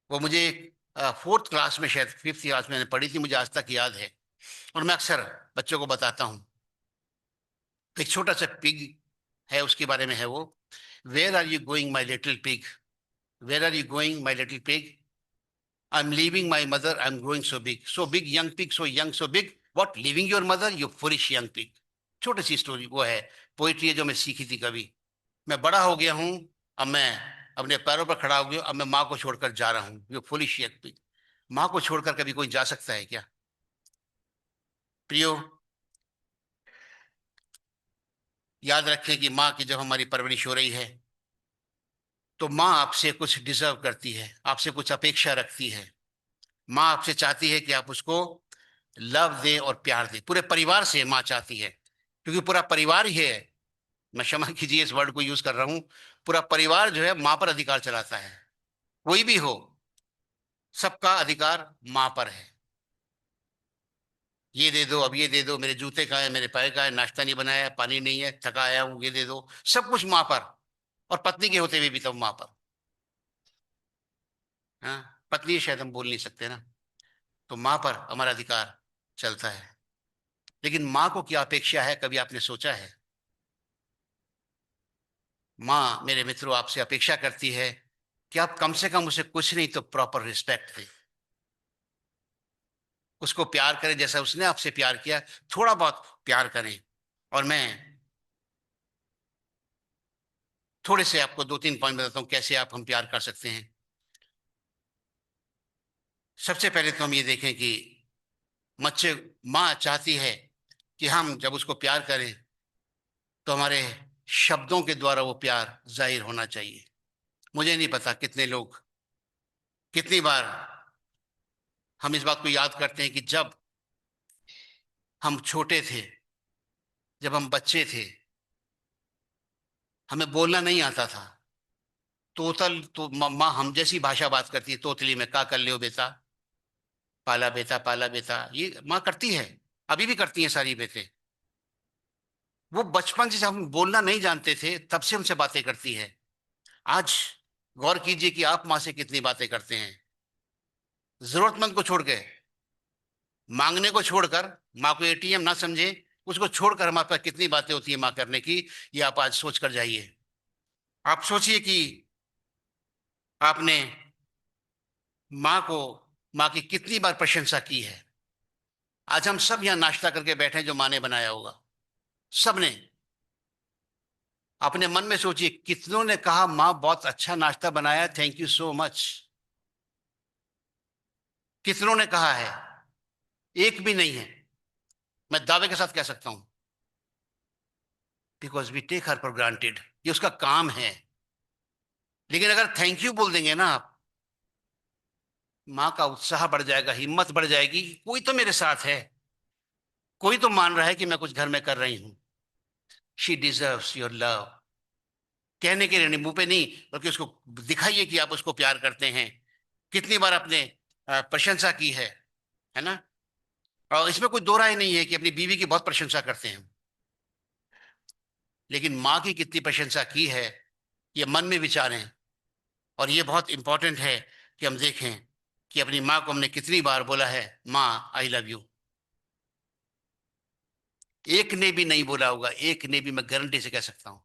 वो मुझे फोर्थ क्लास में, शायद फिफ्थ क्लास में मैंने पढ़ी थी, मुझे आज तक याद है, और मैं अक्सर बच्चों को बताता हूँ। एक छोटा सा पिग है, उसके बारे में है वो। Where are you going my little pig, where are you going my little pig, I am leaving my mother, I am growing so big, so big young pig, so young so big, what leaving your mother you foolish young pig. छोटी सी story वो है, poetry है, जो मैं सीखी थी कभी। मैं बड़ा हो गया हूँ, अब मैं अपने पैरों पर खड़ा हो गया, अब मैं माँ को छोड़कर जा रहा हूँ, यू फुलिश यंग पिग। माँ को छोड़कर कभी कोई जा सकता है क्या। प्रियो, याद रखें कि माँ की जब हमारी परवरिश हो रही है, तो माँ आपसे कुछ डिजर्व करती है, आपसे कुछ अपेक्षा रखती है। माँ आपसे चाहती है कि आप उसको लव दें और प्यार दें। पूरे परिवार से माँ चाहती है, क्योंकि पूरा परिवार ही है, मैं क्षमा कीजिए इस वर्ड को यूज कर रहा हूं, पूरा परिवार जो है माँ पर अधिकार चलाता है। कोई भी हो, सबका अधिकार माँ पर है। ये दे दो, अब ये दे दो, मेरे जूते कहाँ है, मेरे पैर कहाँ है, नाश्ता नहीं बनाया है, पानी नहीं है, थका आया हूँ, ये दे दो। सब कुछ माँ पर। और पत्नी के होते हुए भी तब माँ पर। हाँ, पत्नी शायद हम बोल नहीं सकते ना, तो माँ पर हमारा अधिकार चलता है। लेकिन माँ को क्या अपेक्षा है, कभी आपने सोचा है। माँ, मेरे मित्रों, आपसे अपेक्षा करती है कि आप कम से कम उसे कुछ नहीं तो प्रॉपर रिस्पेक्ट दें। उसको प्यार करें जैसा उसने आपसे प्यार किया, थोड़ा बहुत प्यार करें। और मैं थोड़े से आपको 2-3 पॉइंट बताता हूं कैसे आप हम प्यार कर सकते हैं। सबसे पहले तो हम ये देखें कि बच्चे माँ चाहती है कि हम जब उसको प्यार करें तो हमारे शब्दों के द्वारा वो प्यार जाहिर होना चाहिए। मुझे नहीं पता कितने लोग, कितनी बार हम इस बात को याद करते हैं कि जब हम छोटे थे, जब हम बच्चे थे, हमें बोलना नहीं आता था। तोतल तो माँ हम जैसी भाषा बात करती है, तोतली में का कर लियो बेटा, पाला बेटा, ये माँ करती है, अभी भी करती है सारी बेटे। वो बचपन से जब हम बोलना नहीं जानते थे तब से हमसे बातें करती है। आज गौर कीजिए कि आप माँ से कितनी बातें करते हैं, जरूरतमंद को छोड़ के, मांगने को छोड़कर, माँ को एटीएम ना समझे, उसको छोड़कर हमारे पास कितनी बातें होती है माँ करने की। ये आप आज सोच कर जाइए। आप सोचिए कि आपने माँ को, माँ की कितनी बार प्रशंसा की है। आज हम सब यहाँ नाश्ता करके बैठे हैं जो माँ ने बनाया होगा, सबने। अपने मन में सोचिए कितनों ने कहा माँ बहुत अच्छा नाश्ता बनाया, थैंक यू सो मच। कितनों ने कहा है? एक भी नहीं है। मैं दावे के साथ कह सकता हूं, because we take her for granted, ये उसका काम है। लेकिन अगर थैंक यू बोल देंगे ना आप, माँ का उत्साह बढ़ जाएगा, हिम्मत बढ़ जाएगी, कोई तो मेरे साथ है, कोई तो मान रहा है कि मैं कुछ घर में कर रही हूं। She deserves your love. कहने के लिए नहीं, मुंह पे नहीं, बल्कि उसको दिखाइए कि आप उसको प्यार करते हैं। कितनी बार आपने प्रशंसा की है ना? और इसमें कोई दो राय नहीं है कि अपनी बीवी की बहुत प्रशंसा करते हैं, लेकिन माँ की कितनी प्रशंसा की है ये मन में विचारें। और ये बहुत इंपॉर्टेंट है कि हम देखें कि अपनी माँ को हमने कितनी बार बोला है माँ आई लव यू। एक ने भी नहीं बोला होगा, एक ने भी, मैं गारंटी से कह सकता हूं।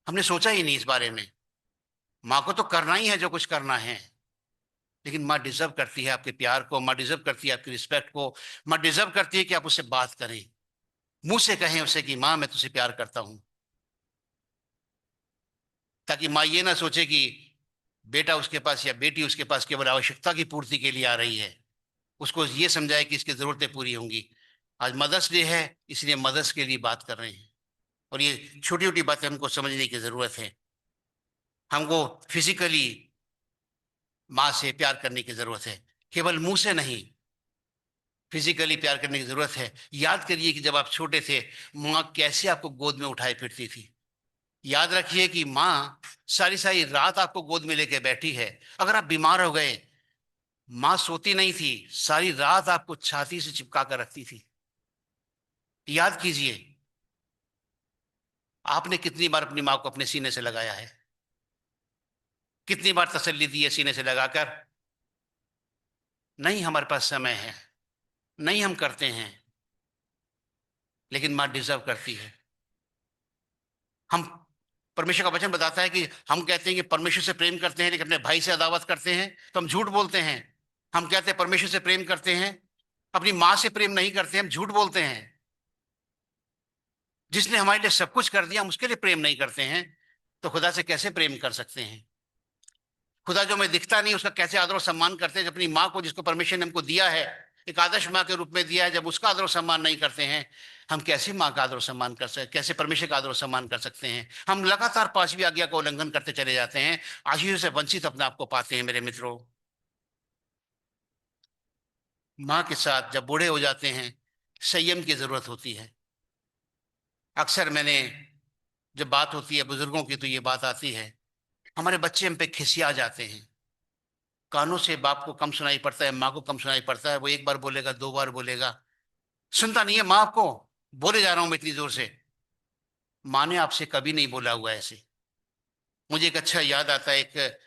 हमने सोचा ही नहीं इस बारे में। माँ को तो करना ही है जो कुछ करना है, लेकिन माँ डिजर्व करती है आपके प्यार को, माँ डिजर्व करती है आपकी रिस्पेक्ट को, माँ डिजर्व करती है कि आप उससे बात करें, मुंह से कहें उसे कि माँ मैं तुझसे प्यार करता हूं। ताकि माँ ये ना सोचे कि बेटा उसके पास या बेटी उसके पास केवल आवश्यकता की पूर्ति के लिए आ रही है, उसको ये समझाए कि इसकी जरूरतें पूरी होंगी। आज मदर्स डे है, इसलिए मदर्स के लिए बात कर रहे हैं। और ये छोटी छोटी बातें हमको समझने की जरूरत है। हमको फिजिकली माँ से प्यार करने की जरूरत है, केवल मुंह से नहीं, फिजिकली प्यार करने की जरूरत है। याद करिए कि जब आप छोटे थे माँ कैसे आपको गोद में उठाए फिरती थी। याद रखिए कि माँ सारी सारी रात आपको गोद में लेके बैठी है। अगर आप बीमार हो गए, माँ सोती नहीं थी, सारी रात आपको छाती से चिपका कर रखती थी। याद कीजिए, आपने कितनी बार अपनी माँ को अपने सीने से लगाया है, कितनी बार तसल्ली दी है सीने से लगाकर। नहीं हमारे पास समय है, नहीं हम करते हैं, लेकिन माँ डिजर्व करती है। हम, परमेश्वर का वचन बताता है कि हम कहते हैं कि परमेश्वर से प्रेम करते हैं लेकिन अपने भाई से अदावत करते हैं, तो हम झूठ बोलते हैं। हम कहते हैं परमेश्वर से प्रेम करते हैं, अपनी माँ से प्रेम नहीं करते, हम झूठ बोलते हैं। जिसने हमारे लिए सब कुछ कर दिया हम उसके लिए प्रेम नहीं करते हैं, तो खुदा से कैसे प्रेम कर सकते हैं? खुदा जो हमें दिखता नहीं उसका कैसे आदर और सम्मान करते हैं? जब अपनी माँ को, जिसको परमेश्वर ने हमको दिया है, एक आदर्श माँ के रूप में दिया है, जब उसका आदर और सम्मान नहीं करते हैं, हम कैसे माँ का आदर और सम्मान कर सकते, कैसे परमेश्वर का आदर और सम्मान कर सकते हैं? हम लगातार पांचवी आज्ञा का उल्लंघन करते चले जाते हैं, आशीष से वंचित अपने आप को पाते हैं। मेरे मित्रों, माँ के साथ जब बूढ़े हो जाते हैं संयम की जरूरत होती है। अक्सर मैंने, जब बात होती है बुजुर्गों की तो ये बात आती है, हमारे बच्चे हम पे खिसिया जाते हैं। कानों से बाप को कम सुनाई पड़ता है, माँ को कम सुनाई पड़ता है, वो एक बार बोलेगा, दो बार बोलेगा, सुनता नहीं है माँ आपको। बोले जा रहा हूं मैं इतनी जोर से, माँ ने आपसे कभी नहीं बोला हुआ ऐसे। मुझे एक अच्छा याद आता है, एक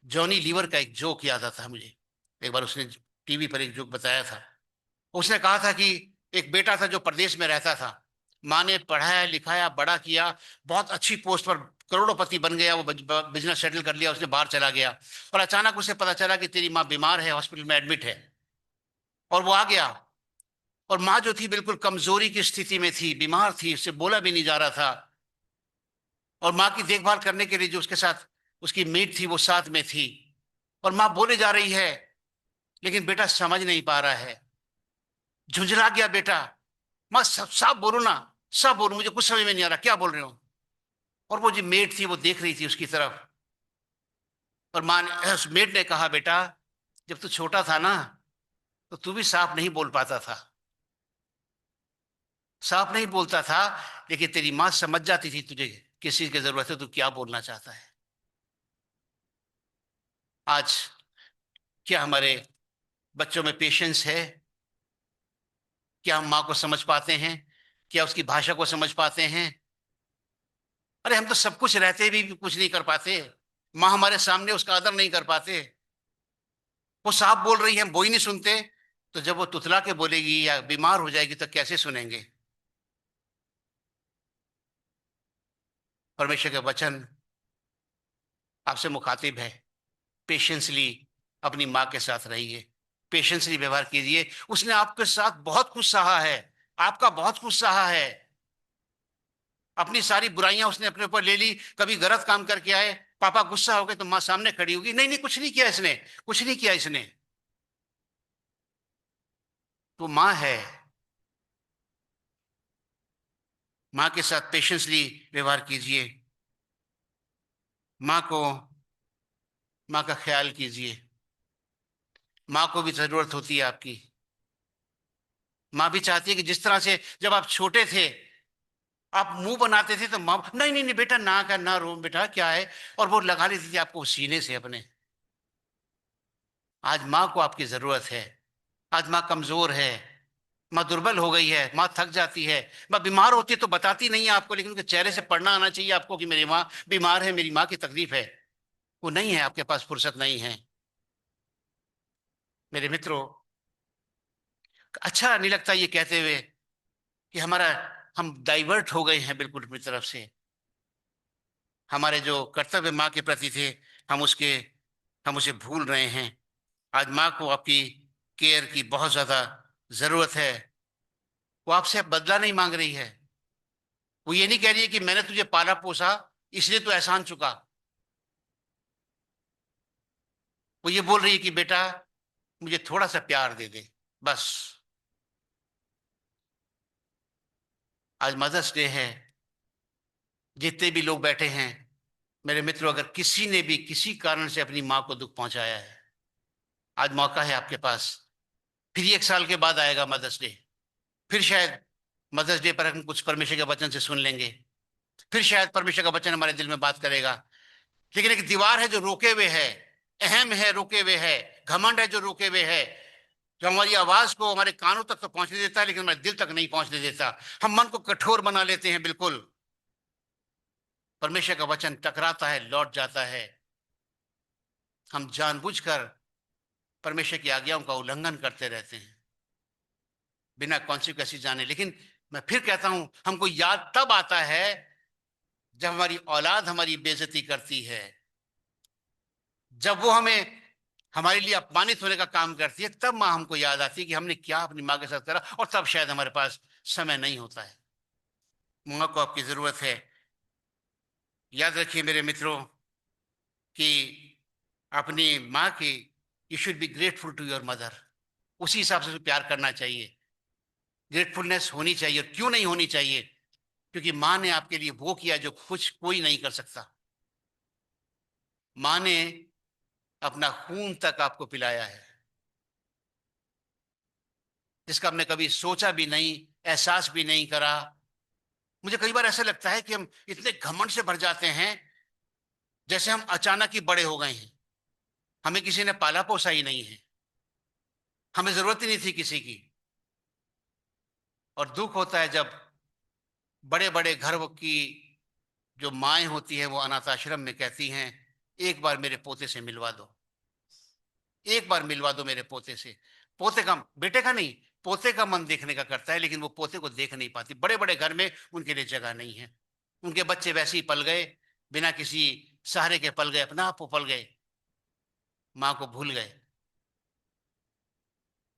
जॉनी लीवर का एक जोक याद आता है मुझे। एक बार उसने टीवी पर एक जोक बताया था। उसने कहा था कि एक बेटा था जो प्रदेश में रहता था, माँ ने पढ़ाया लिखाया बड़ा किया, बहुत अच्छी पोस्ट पर करोड़पति बन गया, वो बिजनेस सेटल कर लिया, उसने बाहर चला गया। और अचानक उसे पता चला कि तेरी माँ बीमार है, हॉस्पिटल में एडमिट है। और वो आ गया, और माँ जो थी बिल्कुल कमजोरी की स्थिति में थी, बीमार थी, उससे बोला भी नहीं जा रहा था। और माँ की देखभाल करने के लिए जो उसके साथ उसकी मेट थी वो साथ में थी, और माँ बोले जा रही है लेकिन बेटा समझ नहीं पा रहा है, झुंझला गया बेटा। माँ सब साफ बोलो ना, सब बोलो, मुझे कुछ समझ में नहीं आ रहा क्या बोल रहे हो। और वो जो मेट थी वो देख रही थी उसकी तरफ, और माँ ने, उस मेट ने कहा, बेटा जब तू छोटा था ना तो तू भी साफ नहीं बोल पाता था, साफ नहीं बोलता था, लेकिन तेरी माँ समझ जाती थी तुझे किस चीज की जरूरत है, तू क्या बोलना चाहता है। आज क्या हमारे बच्चों में पेशेंस है? क्या हम माँ को समझ पाते हैं? क्या उसकी भाषा को समझ पाते हैं? अरे हम तो सब कुछ रहते भी कुछ नहीं कर पाते। माँ हमारे सामने उसका आदर नहीं कर पाते। वो साफ बोल रही है, हम वो ही नहीं सुनते, तो जब वो तुतला के बोलेगी या बीमार हो जाएगी तो कैसे सुनेंगे? परमेश्वर का वचन आपसे मुखातिब है, पेशेंसली अपनी माँ के साथ रहिए, पेशेंसली व्यवहार कीजिए। उसने आपके साथ बहुत कुछ सहा है, आपका बहुत कुछ सहा है। अपनी सारी बुराइयां उसने अपने ऊपर ले ली। कभी गलत काम करके आए, पापा गुस्सा हो गए तो माँ सामने खड़ी होगी, नहीं नहीं कुछ नहीं किया इसने, कुछ नहीं किया इसने। तो माँ है, माँ के साथ पेशेंसली व्यवहार कीजिए। माँ को, माँ का ख्याल कीजिए। माँ को भी जरूरत होती है आपकी। माँ भी चाहती है कि जिस तरह से जब आप छोटे थे आप मुंह बनाते थे तो माँ, नहीं नहीं नहीं बेटा ना कर, ना रो बेटा क्या है, और वो लगा लेती थी आपको सीने से अपने। आज माँ को आपकी जरूरत है। आज माँ कमजोर है, माँ दुर्बल हो गई है, माँ थक जाती है। माँ बीमार होती है तो बताती नहीं है आपको, लेकिन उनके चेहरे से पढ़ना आना चाहिए आपको कि मेरी माँ बीमार है, मेरी माँ की तकलीफ है। वो नहीं है, आपके पास फुर्सत नहीं है। मेरे मित्रों, अच्छा नहीं लगता ये कहते हुए कि हमारा, हम डाइवर्ट हो गए हैं बिल्कुल अपनी तरफ से। हमारे जो कर्तव्य माँ के प्रति थे, हम उसके, हम उसे भूल रहे हैं। आज माँ को आपकी केयर की बहुत ज्यादा जरूरत है। वो आपसे अब बदला नहीं मांग रही है। वो ये नहीं कह रही है कि मैंने तुझे पाला पोसा इसलिए तू एहसान चुका। वो ये बोल रही है कि बेटा मुझे थोड़ा सा प्यार दे दे, बस। आज मदर्स डे है। जितने भी लोग बैठे हैं मेरे मित्रों, अगर किसी ने भी किसी कारण से अपनी माँ को दुख पहुंचाया है, आज मौका है आपके पास। फिर ये 1 साल के बाद आएगा मदर्स डे, फिर शायद मदर्स डे पर हम कुछ परमेश्वर के वचन से सुन लेंगे, फिर शायद परमेश्वर का वचन हमारे दिल में बात करेगा। लेकिन एक दीवार है जो रोके हुए है, अहम है, रोके हुए है, घमंड है जो रोके हुए है, जो हमारी आवाज को हमारे कानों तक तो पहुंचने देता है लेकिन हमारे दिल तक नहीं पहुंचने देता। हम मन को कठोर बना लेते हैं बिल्कुल। परमेश्वर का वचन टकराता है, लौट जाता है। हम जानबूझकर परमेश्वर की आज्ञाओं का उल्लंघन करते रहते हैं बिना कॉन्सिक्वेंसेस जाने। लेकिन मैं फिर कहता हूं, हमको याद तब आता है जब हमारी औलाद हमारी बेइज्जती करती है, जब वो हमें, हमारे लिए अपमानित होने का काम करती है, तब माँ हमको याद आती है कि हमने क्या अपनी माँ के साथ करा, और तब शायद हमारे पास समय नहीं होता है। माँ को आपकी जरूरत है। याद रखिए मेरे मित्रों कि अपनी माँ की, you should be grateful to your mother. उसी हिसाब से प्यार करना चाहिए, ग्रेटफुलनेस होनी चाहिए। और क्यों नहीं होनी चाहिए? क्योंकि माँ ने आपके लिए वो किया जो कुछ कोई नहीं कर सकता। माँ ने अपना खून तक आपको पिलाया है, जिसका हमने कभी सोचा भी नहीं, एहसास भी नहीं करा। मुझे कई बार ऐसा लगता है कि हम इतने घमंड से भर जाते हैं जैसे हम अचानक ही बड़े हो गए हैं। हमें किसी ने पाला पोसा ही नहीं है, हमें जरूरत ही नहीं थी किसी की। और दुख होता है जब बड़े बड़े घर की जो माएं होती हैं वो अनाथ आश्रम में कहती हैं, एक बार मेरे पोते से मिलवा दो, एक बार मिलवा दो मेरे पोते से। पोते का, बेटे का नहीं, पोते का मन देखने का करता है, लेकिन वो पोते को देख नहीं पाती। बड़े बड़े घर में उनके लिए जगह नहीं है। उनके बच्चे वैसे ही पल गए, बिना किसी सहारे के पल गए, अपना आप वो पल गए, माँ को भूल गए।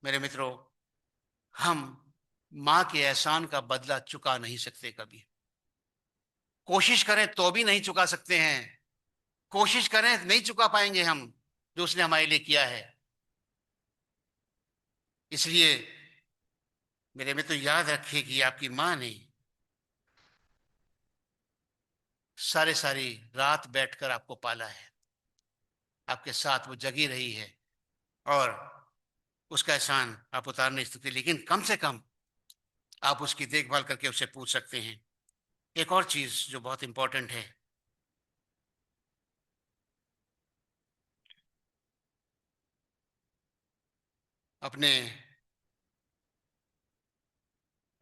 मेरे मित्रों, हम माँ के एहसान का बदला चुका नहीं सकते कभी। कोशिश करें तो भी नहीं चुका सकते हैं, कोशिश करें नहीं चुका पाएंगे हम जो उसने हमारे लिए किया है। इसलिए मेरे मित्र याद रखिए कि आपकी माँ ने सारी रात बैठकर आपको पाला है, आपके साथ वो जगी रही है, और उसका एहसान आप उतार नहीं सकते, लेकिन कम से कम आप उसकी देखभाल करके उससे पूछ सकते हैं। एक और चीज जो बहुत इंपॉर्टेंट है, अपने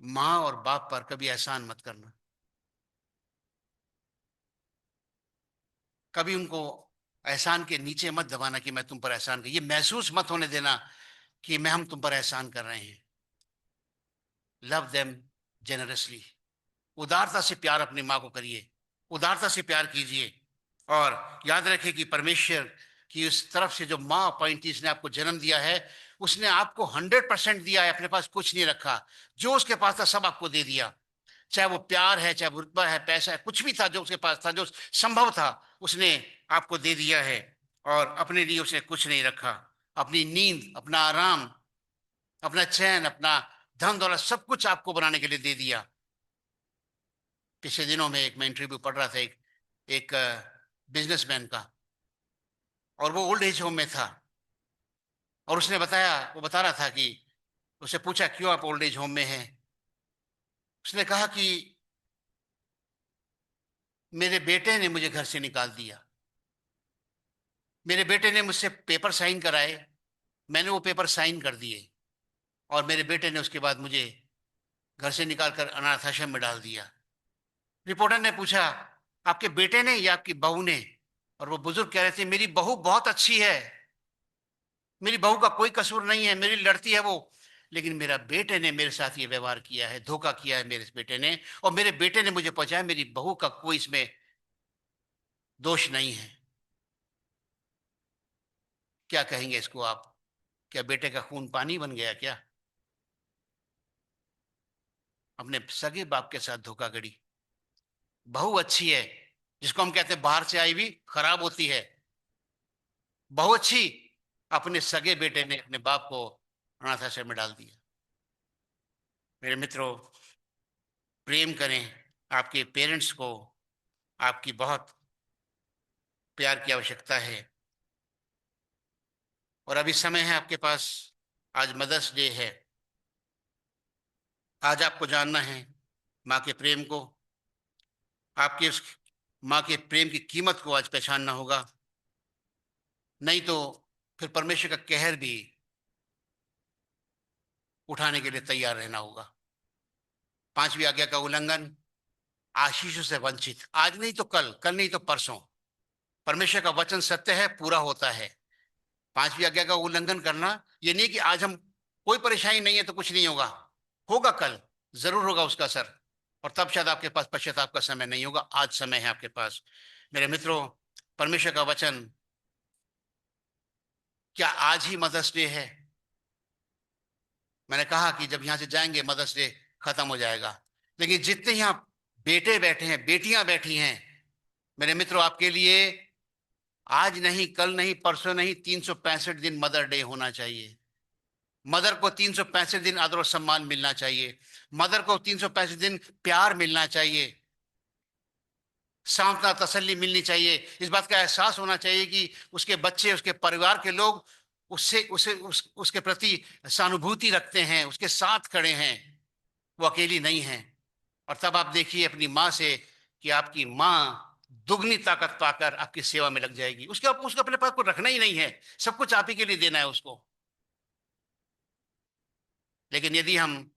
माँ और बाप पर कभी एहसान मत करना। कभी उनको एहसान के नीचे मत दबाना कि मैं तुम पर एहसान कर, ये महसूस मत होने देना कि मैं हम तुम पर एहसान कर रहे हैं। लव देम जेनरसली, उदारता से प्यार अपनी माँ को करिए, उदारता से प्यार कीजिए। और याद रखिए कि परमेश्वर की उस तरफ से जो माँ अपॉइंटी जिसने आपको जन्म दिया है, उसने आपको 100% दिया है, अपने पास कुछ नहीं रखा। जो उसके पास था सब आपको दे दिया, चाहे वो प्यार है, चाहे वो रुतबा है, पैसा है, कुछ भी था जो उसके पास था, जो संभव था, उसने आपको दे दिया है। और अपने लिए उसने कुछ नहीं रखा। अपनी नींद, अपना आराम, अपना चैन, अपना धन दौलत, सब कुछ आपको बनाने के लिए दे दिया। पिछले दिनों में एक मैं इंटरव्यू पढ़ रहा था एक बिजनेसमैन का, और वो ओल्ड एज होम में था। और उसने बताया, वो बता रहा था कि उससे पूछा क्यों आप ओल्ड एज होम में हैं। उसने कहा कि मेरे बेटे ने मुझे घर से निकाल दिया, मेरे बेटे ने मुझसे पेपर साइन कराए, मैंने वो पेपर साइन कर दिए, और मेरे बेटे ने उसके बाद मुझे घर से निकालकर अनाथ आश्रम में डाल दिया। रिपोर्टर ने पूछा आपके बेटे ने या आपकी बहू ने? और वो बुजुर्ग कह रहे थे मेरी बहू बहुत अच्छी है, मेरी बहू का कोई कसूर नहीं है, मेरी लड़ती है वो, लेकिन मेरा बेटे ने मेरे साथ ये व्यवहार किया है, धोखा किया है मेरे बेटे ने, और मेरे बेटे ने मुझे पहुंचाया, मेरी बहू का कोई इसमें दोष नहीं है। क्या कहेंगे इसको आप? क्या बेटे का खून पानी बन गया क्या? अपने सगे बाप के साथ धोखाधड़ी। बहू अच्छी है, जिसको हम कहते हैं बाहर से आई भी खराब होती है, बहू अच्छी, अपने सगे बेटे ने अपने बाप को अनाथ आश्रम में डाल दिया। मेरे मित्रों, प्रेम करें, आपके पेरेंट्स को आपकी बहुत प्यार की आवश्यकता है। और अभी समय है आपके पास, आज मदर्स डे है, आज आपको जानना है माँ के प्रेम को, आपके उस माँ के प्रेम की कीमत को आज पहचानना होगा। नहीं तो फिर परमेश्वर का कहर भी उठाने के लिए तैयार रहना होगा। पांचवी आज्ञा का उल्लंघन, आशीषों से वंचित, आज नहीं तो कल, कल नहीं तो परसों। परमेश्वर का वचन सत्य है, पूरा होता है। पांचवी आज्ञा का उल्लंघन करना ये नहीं कि आज हम, कोई परेशानी नहीं है तो कुछ नहीं होगा, होगा कल, जरूर होगा उसका असर, और तब शायद आपके पास पश्चाताप का समय नहीं होगा। आज समय है आपके पास। मेरे मित्रों, परमेश्वर का वचन, क्या आज ही मदर्स डे है? मैंने कहा कि जब यहां से जाएंगे मदर्स डे खत्म हो जाएगा, लेकिन जितने यहाँ बेटे बैठे हैं, बेटियां बैठी हैं, मेरे मित्रों, आपके लिए आज नहीं, कल नहीं, परसों नहीं, 365 दिन मदर डे होना चाहिए। मदर को 365 दिन आदर और सम्मान मिलना चाहिए। मदर को 365 दिन प्यार मिलना चाहिए, सांत्वना, तसल्ली मिलनी चाहिए। इस बात का एहसास होना चाहिए कि उसके बच्चे, उसके परिवार के लोग उससे उसके प्रति सहानुभूति रखते हैं, उसके साथ खड़े हैं, वो अकेली नहीं है। और तब आप देखिए अपनी माँ से कि आपकी माँ दुगनी ताकत पाकर आपकी सेवा में लग जाएगी। उसको अपने पास को रखना ही नहीं है, सब कुछ आप ही के लिए देना है उसको। लेकिन यदि हम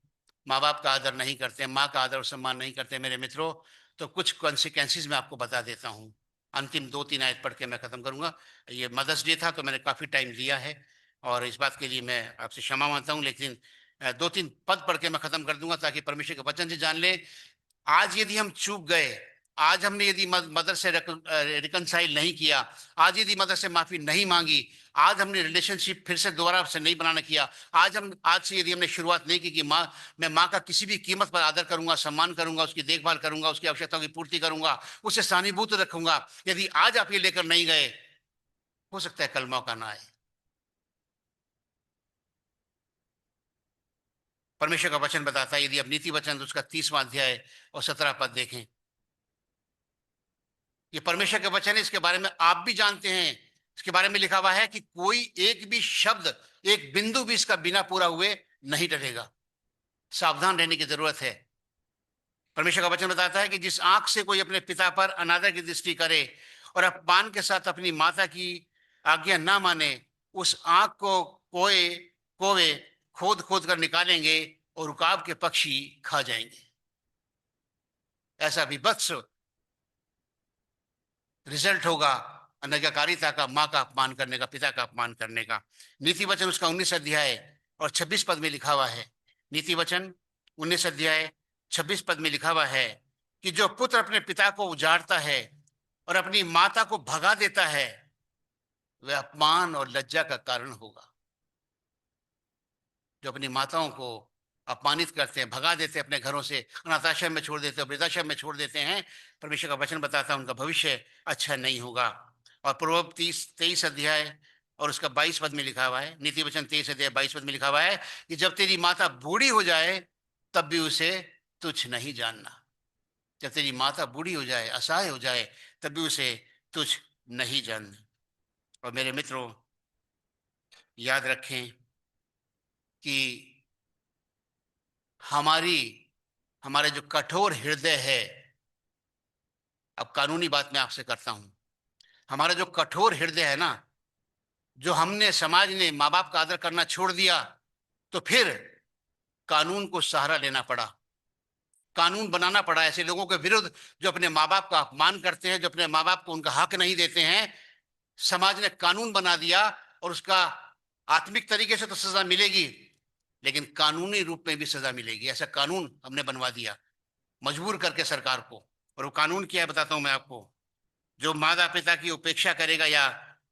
माँ बाप का आदर नहीं करते, माँ का आदर और सम्मान नहीं करते, मेरे मित्रों, तो कुछ कॉन्सिक्वेंसेज मैं आपको बता देता हूँ। अंतिम 2-3 आयत पढ़ के मैं खत्म करूंगा। ये मदर्स डे था तो मैंने काफी टाइम लिया है, और इस बात के लिए मैं आपसे क्षमा मांगता हूँ, लेकिन 2-3 पद पढ़ के मैं खत्म कर दूंगा ताकि परमेश्वर के वचन से जान ले। आज यदि हम चूक गए आज हमने यदि मदर से रिकनसाइल नहीं किया, आज यदि मदर से माफी नहीं मांगी, आज हमने रिलेशनशिप फिर से दोबारा से नहीं बनाना किया, आज से यदि हमने शुरुआत नहीं की कि मैं माँ का किसी भी कीमत पर आदर करूंगा, सम्मान करूंगा, उसकी देखभाल करूंगा, उसकी आवश्यकताओं की पूर्ति करूंगा, उसे सहानुभूत रखूंगा, यदि आज आप ये लेकर नहीं गए, हो सकता है कल मौका ना आए। परमेश्वर का वचन बताता है, यदि आप नीति वचन तो उसका 30वां अध्याय और 17 पद देखें, ये परमेश्वर के वचन है, इसके बारे में आप भी जानते हैं। इसके बारे में लिखा हुआ है कि कोई एक भी शब्द, एक बिंदु भी इसका बिना पूरा हुए नहीं टलेगा। सावधान रहने की जरूरत है। परमेश्वर का वचन बताता है कि जिस आंख से कोई अपने पिता पर अनादर की दृष्टि करे और अपमान के साथ अपनी माता की आज्ञा ना माने, उस आंख को कोए कोवे खोद खोद कर निकालेंगे और उकाब के पक्षी खा जाएंगे। ऐसा विभत्स रिजल्ट होगा अनज्ञाकारिता का, माँ का अपमान करने का, पिता का अपमान करने का। नीति वचन उसका 19 अध्याय और 26 पद में लिखा हुआ है। नीति वचन 19 अध्याय 26 पद में लिखा हुआ है कि जो पुत्र अपने पिता को उजाड़ता है और अपनी माता को भगा देता है, वह अपमान और लज्जा का कारण होगा। जो अपनी माताओं को अपमानित करते हैं, भगा देते हैं अपने घरों से, अनाथाश्रम में छोड़ देते हैं, वृद्धाश्रम में छोड़ देते हैं, परमेश्वर का वचन बताता है उनका भविष्य अच्छा नहीं होगा। और पूर्व 23 अध्याय और उसका 22 पद में लिखा हुआ है, नीति वचन 23 अध्याय 22 पद में लिखा हुआ है कि जब तेरी माता बूढ़ी हो जाए तब भी उसे तुच्छ नहीं जानना। जब तेरी माता बूढ़ी हो जाए, असहाय हो जाए, तब भी उसे तुच्छ नहीं जानना। और मेरे मित्रों, याद रखें कि हमारे जो कठोर हृदय है, अब कानूनी बात मैं आपसे करता हूं, हमारा जो कठोर हृदय है ना, जो हमने समाज ने माँ बाप का आदर करना छोड़ दिया, तो फिर कानून को सहारा लेना पड़ा, कानून बनाना पड़ा ऐसे लोगों के विरुद्ध जो अपने माँ बाप का अपमान करते हैं, जो अपने माँ बाप को उनका हक नहीं देते हैं। समाज ने कानून बना दिया और उसका आत्मिक तरीके से तो सजा मिलेगी, लेकिन कानूनी रूप में भी सजा मिलेगी। ऐसा कानून हमने बनवा दिया मजबूर करके सरकार को। और वो कानून क्या है बताता हूं मैं आपको। जो माता पिता की उपेक्षा करेगा या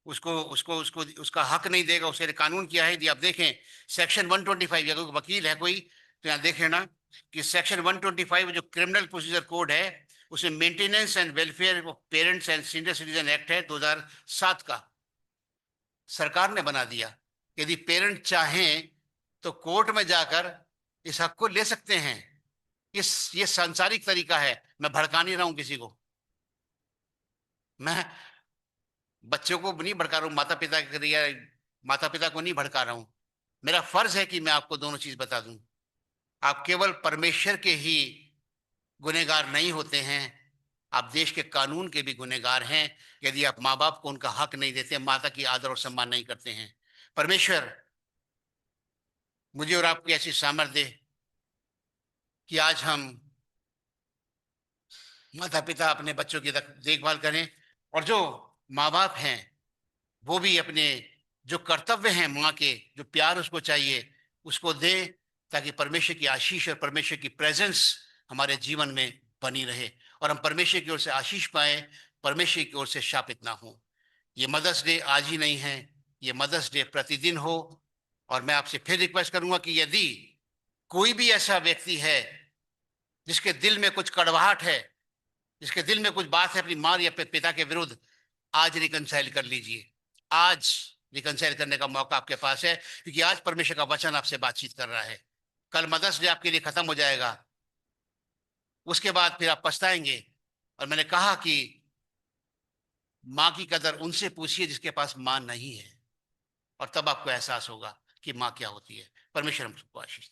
उसको उसको उसको उसका हक नहीं देगा, उसके लिए कानून किया है। यदि आप देखें सेक्शन 125, अगर वकील है कोई तो यहाँ देख लेना कि सेक्शन 125 जो क्रिमिनल प्रोसीजर कोड है, उसमें maintenance and welfare of parents and senior citizen act है 2007 का, सरकार ने बना दिया। यदि पेरेंट चाहें तो कोर्ट में जाकर इस हक को ले सकते हैं। ये सांसारिक तरीका है, मैं भड़का नहीं रहा हूं किसी को, मैं बच्चों को नहीं भड़का रहा हूं, माता पिता को नहीं भड़का रहा हूं। मेरा फर्ज है कि मैं आपको दोनों चीज बता दूं। आप केवल परमेश्वर के ही गुनहगार नहीं होते हैं, आप देश के कानून के भी गुनहगार हैं यदि आप माँ बाप को उनका हक नहीं देते, माता की आदर और सम्मान नहीं करते हैं। परमेश्वर मुझे और आपको ऐसी सामर्थ्य दे कि आज हम माता पिता अपने बच्चों की देखभाल करें, और जो माँ बाप हैं वो भी अपने जो कर्तव्य हैं माँ के, जो प्यार उसको चाहिए उसको दे, ताकि परमेश्वर की आशीष और परमेश्वर की प्रेजेंस हमारे जीवन में बनी रहे और हम परमेश्वर की ओर से आशीष पाए, परमेश्वर की ओर से शापित ना हो। ये मदर्स डे आज ही नहीं है, ये मदर्स डे प्रतिदिन हो। और मैं आपसे फिर रिक्वेस्ट करूंगा कि यदि कोई भी ऐसा व्यक्ति है जिसके दिल में कुछ कड़वाहट है, जिसके दिल में कुछ बात है अपनी माँ या पिता के विरुद्ध, आज रिकंसाइल कर लीजिए। आज रिकंसाइल करने का मौका आपके पास है, क्योंकि आज परमेश्वर का वचन आपसे बातचीत कर रहा है। कल मदर्स डे आपके लिए खत्म हो जाएगा, उसके बाद फिर आप पछताएंगे। और मैंने कहा कि माँ की कदर उनसे पूछिए जिसके पास माँ नहीं है, और तब आपको एहसास होगा कि माँ क्या होती है। परमेश्वर हमको आशीष